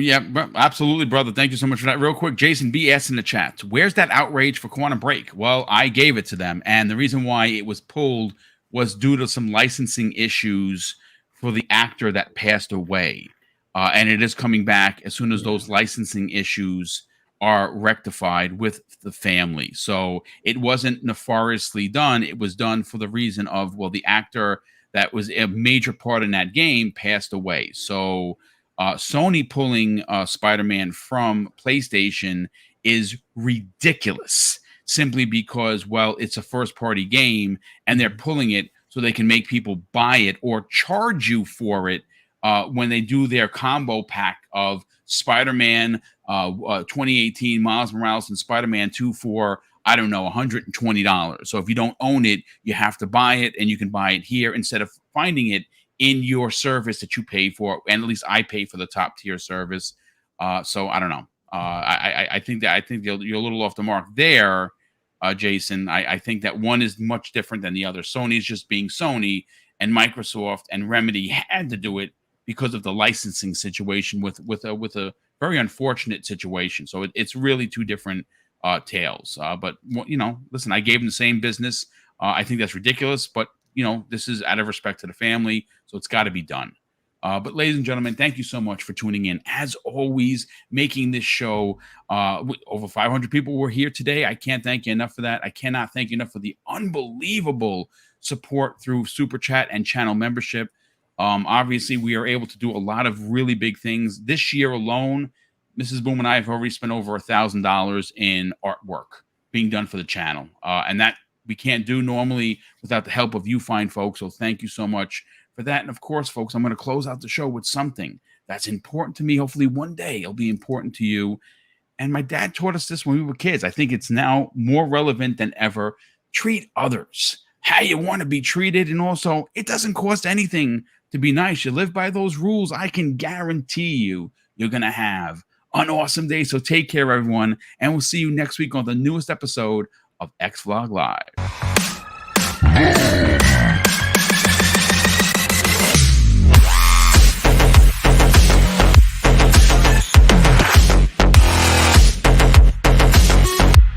Absolutely, brother. Thank you so much for that. Real quick, Jason B. asked in the chat, where's that outrage for Quantum Break? Well, I gave it to them. And the reason why it was pulled was due to some licensing issues for the actor that passed away. And it is coming back as soon as those licensing issues are rectified with the family. So it wasn't nefariously done. It was done for the reason of, well, the actor that was a major part in that game passed away. So Sony pulling Spider-Man from PlayStation is ridiculous, simply because, well, it's a first-party game, and they're pulling it so they can make people buy it or charge you for it when they do their combo pack of Spider-Man 2018, Miles Morales, and Spider-Man 2 for, I don't know, $120. So if you don't own it, you have to buy it, and you can buy it here instead of finding it in your service that you pay for. And at least I pay for the top tier service. So I don't know. I think you're a little off the mark there, Jason. I think that one is much different than the other. Sony's just being Sony, and Microsoft and Remedy had to do it because of the licensing situation with a very unfortunate situation. So it's really two different tales. But listen, I gave them the same business. I think that's ridiculous, but this is out of respect to the family, so it's got to be done. But ladies and gentlemen, thank you so much for tuning in. As always, making this show, over 500 people were here today. I can't thank you enough for that. I cannot thank you enough for the unbelievable support through Super Chat and channel membership. Obviously, we are able to do a lot of really big things. This year alone, Mrs. Boom and I have already spent over $1,000 in artwork being done for the channel. And that we can't do normally without the help of you fine folks. So thank you so much for that. And of course, folks, I'm going to close out the show with something that's important to me. Hopefully one day it'll be important to you. And my dad taught us this when we were kids. I think it's now more relevant than ever. Treat others how you want to be treated. And also, it doesn't cost anything to be nice. You live by those rules, I can guarantee you're going to have an awesome day. So take care, everyone. And we'll see you next week on the newest episode of X Vlog Live.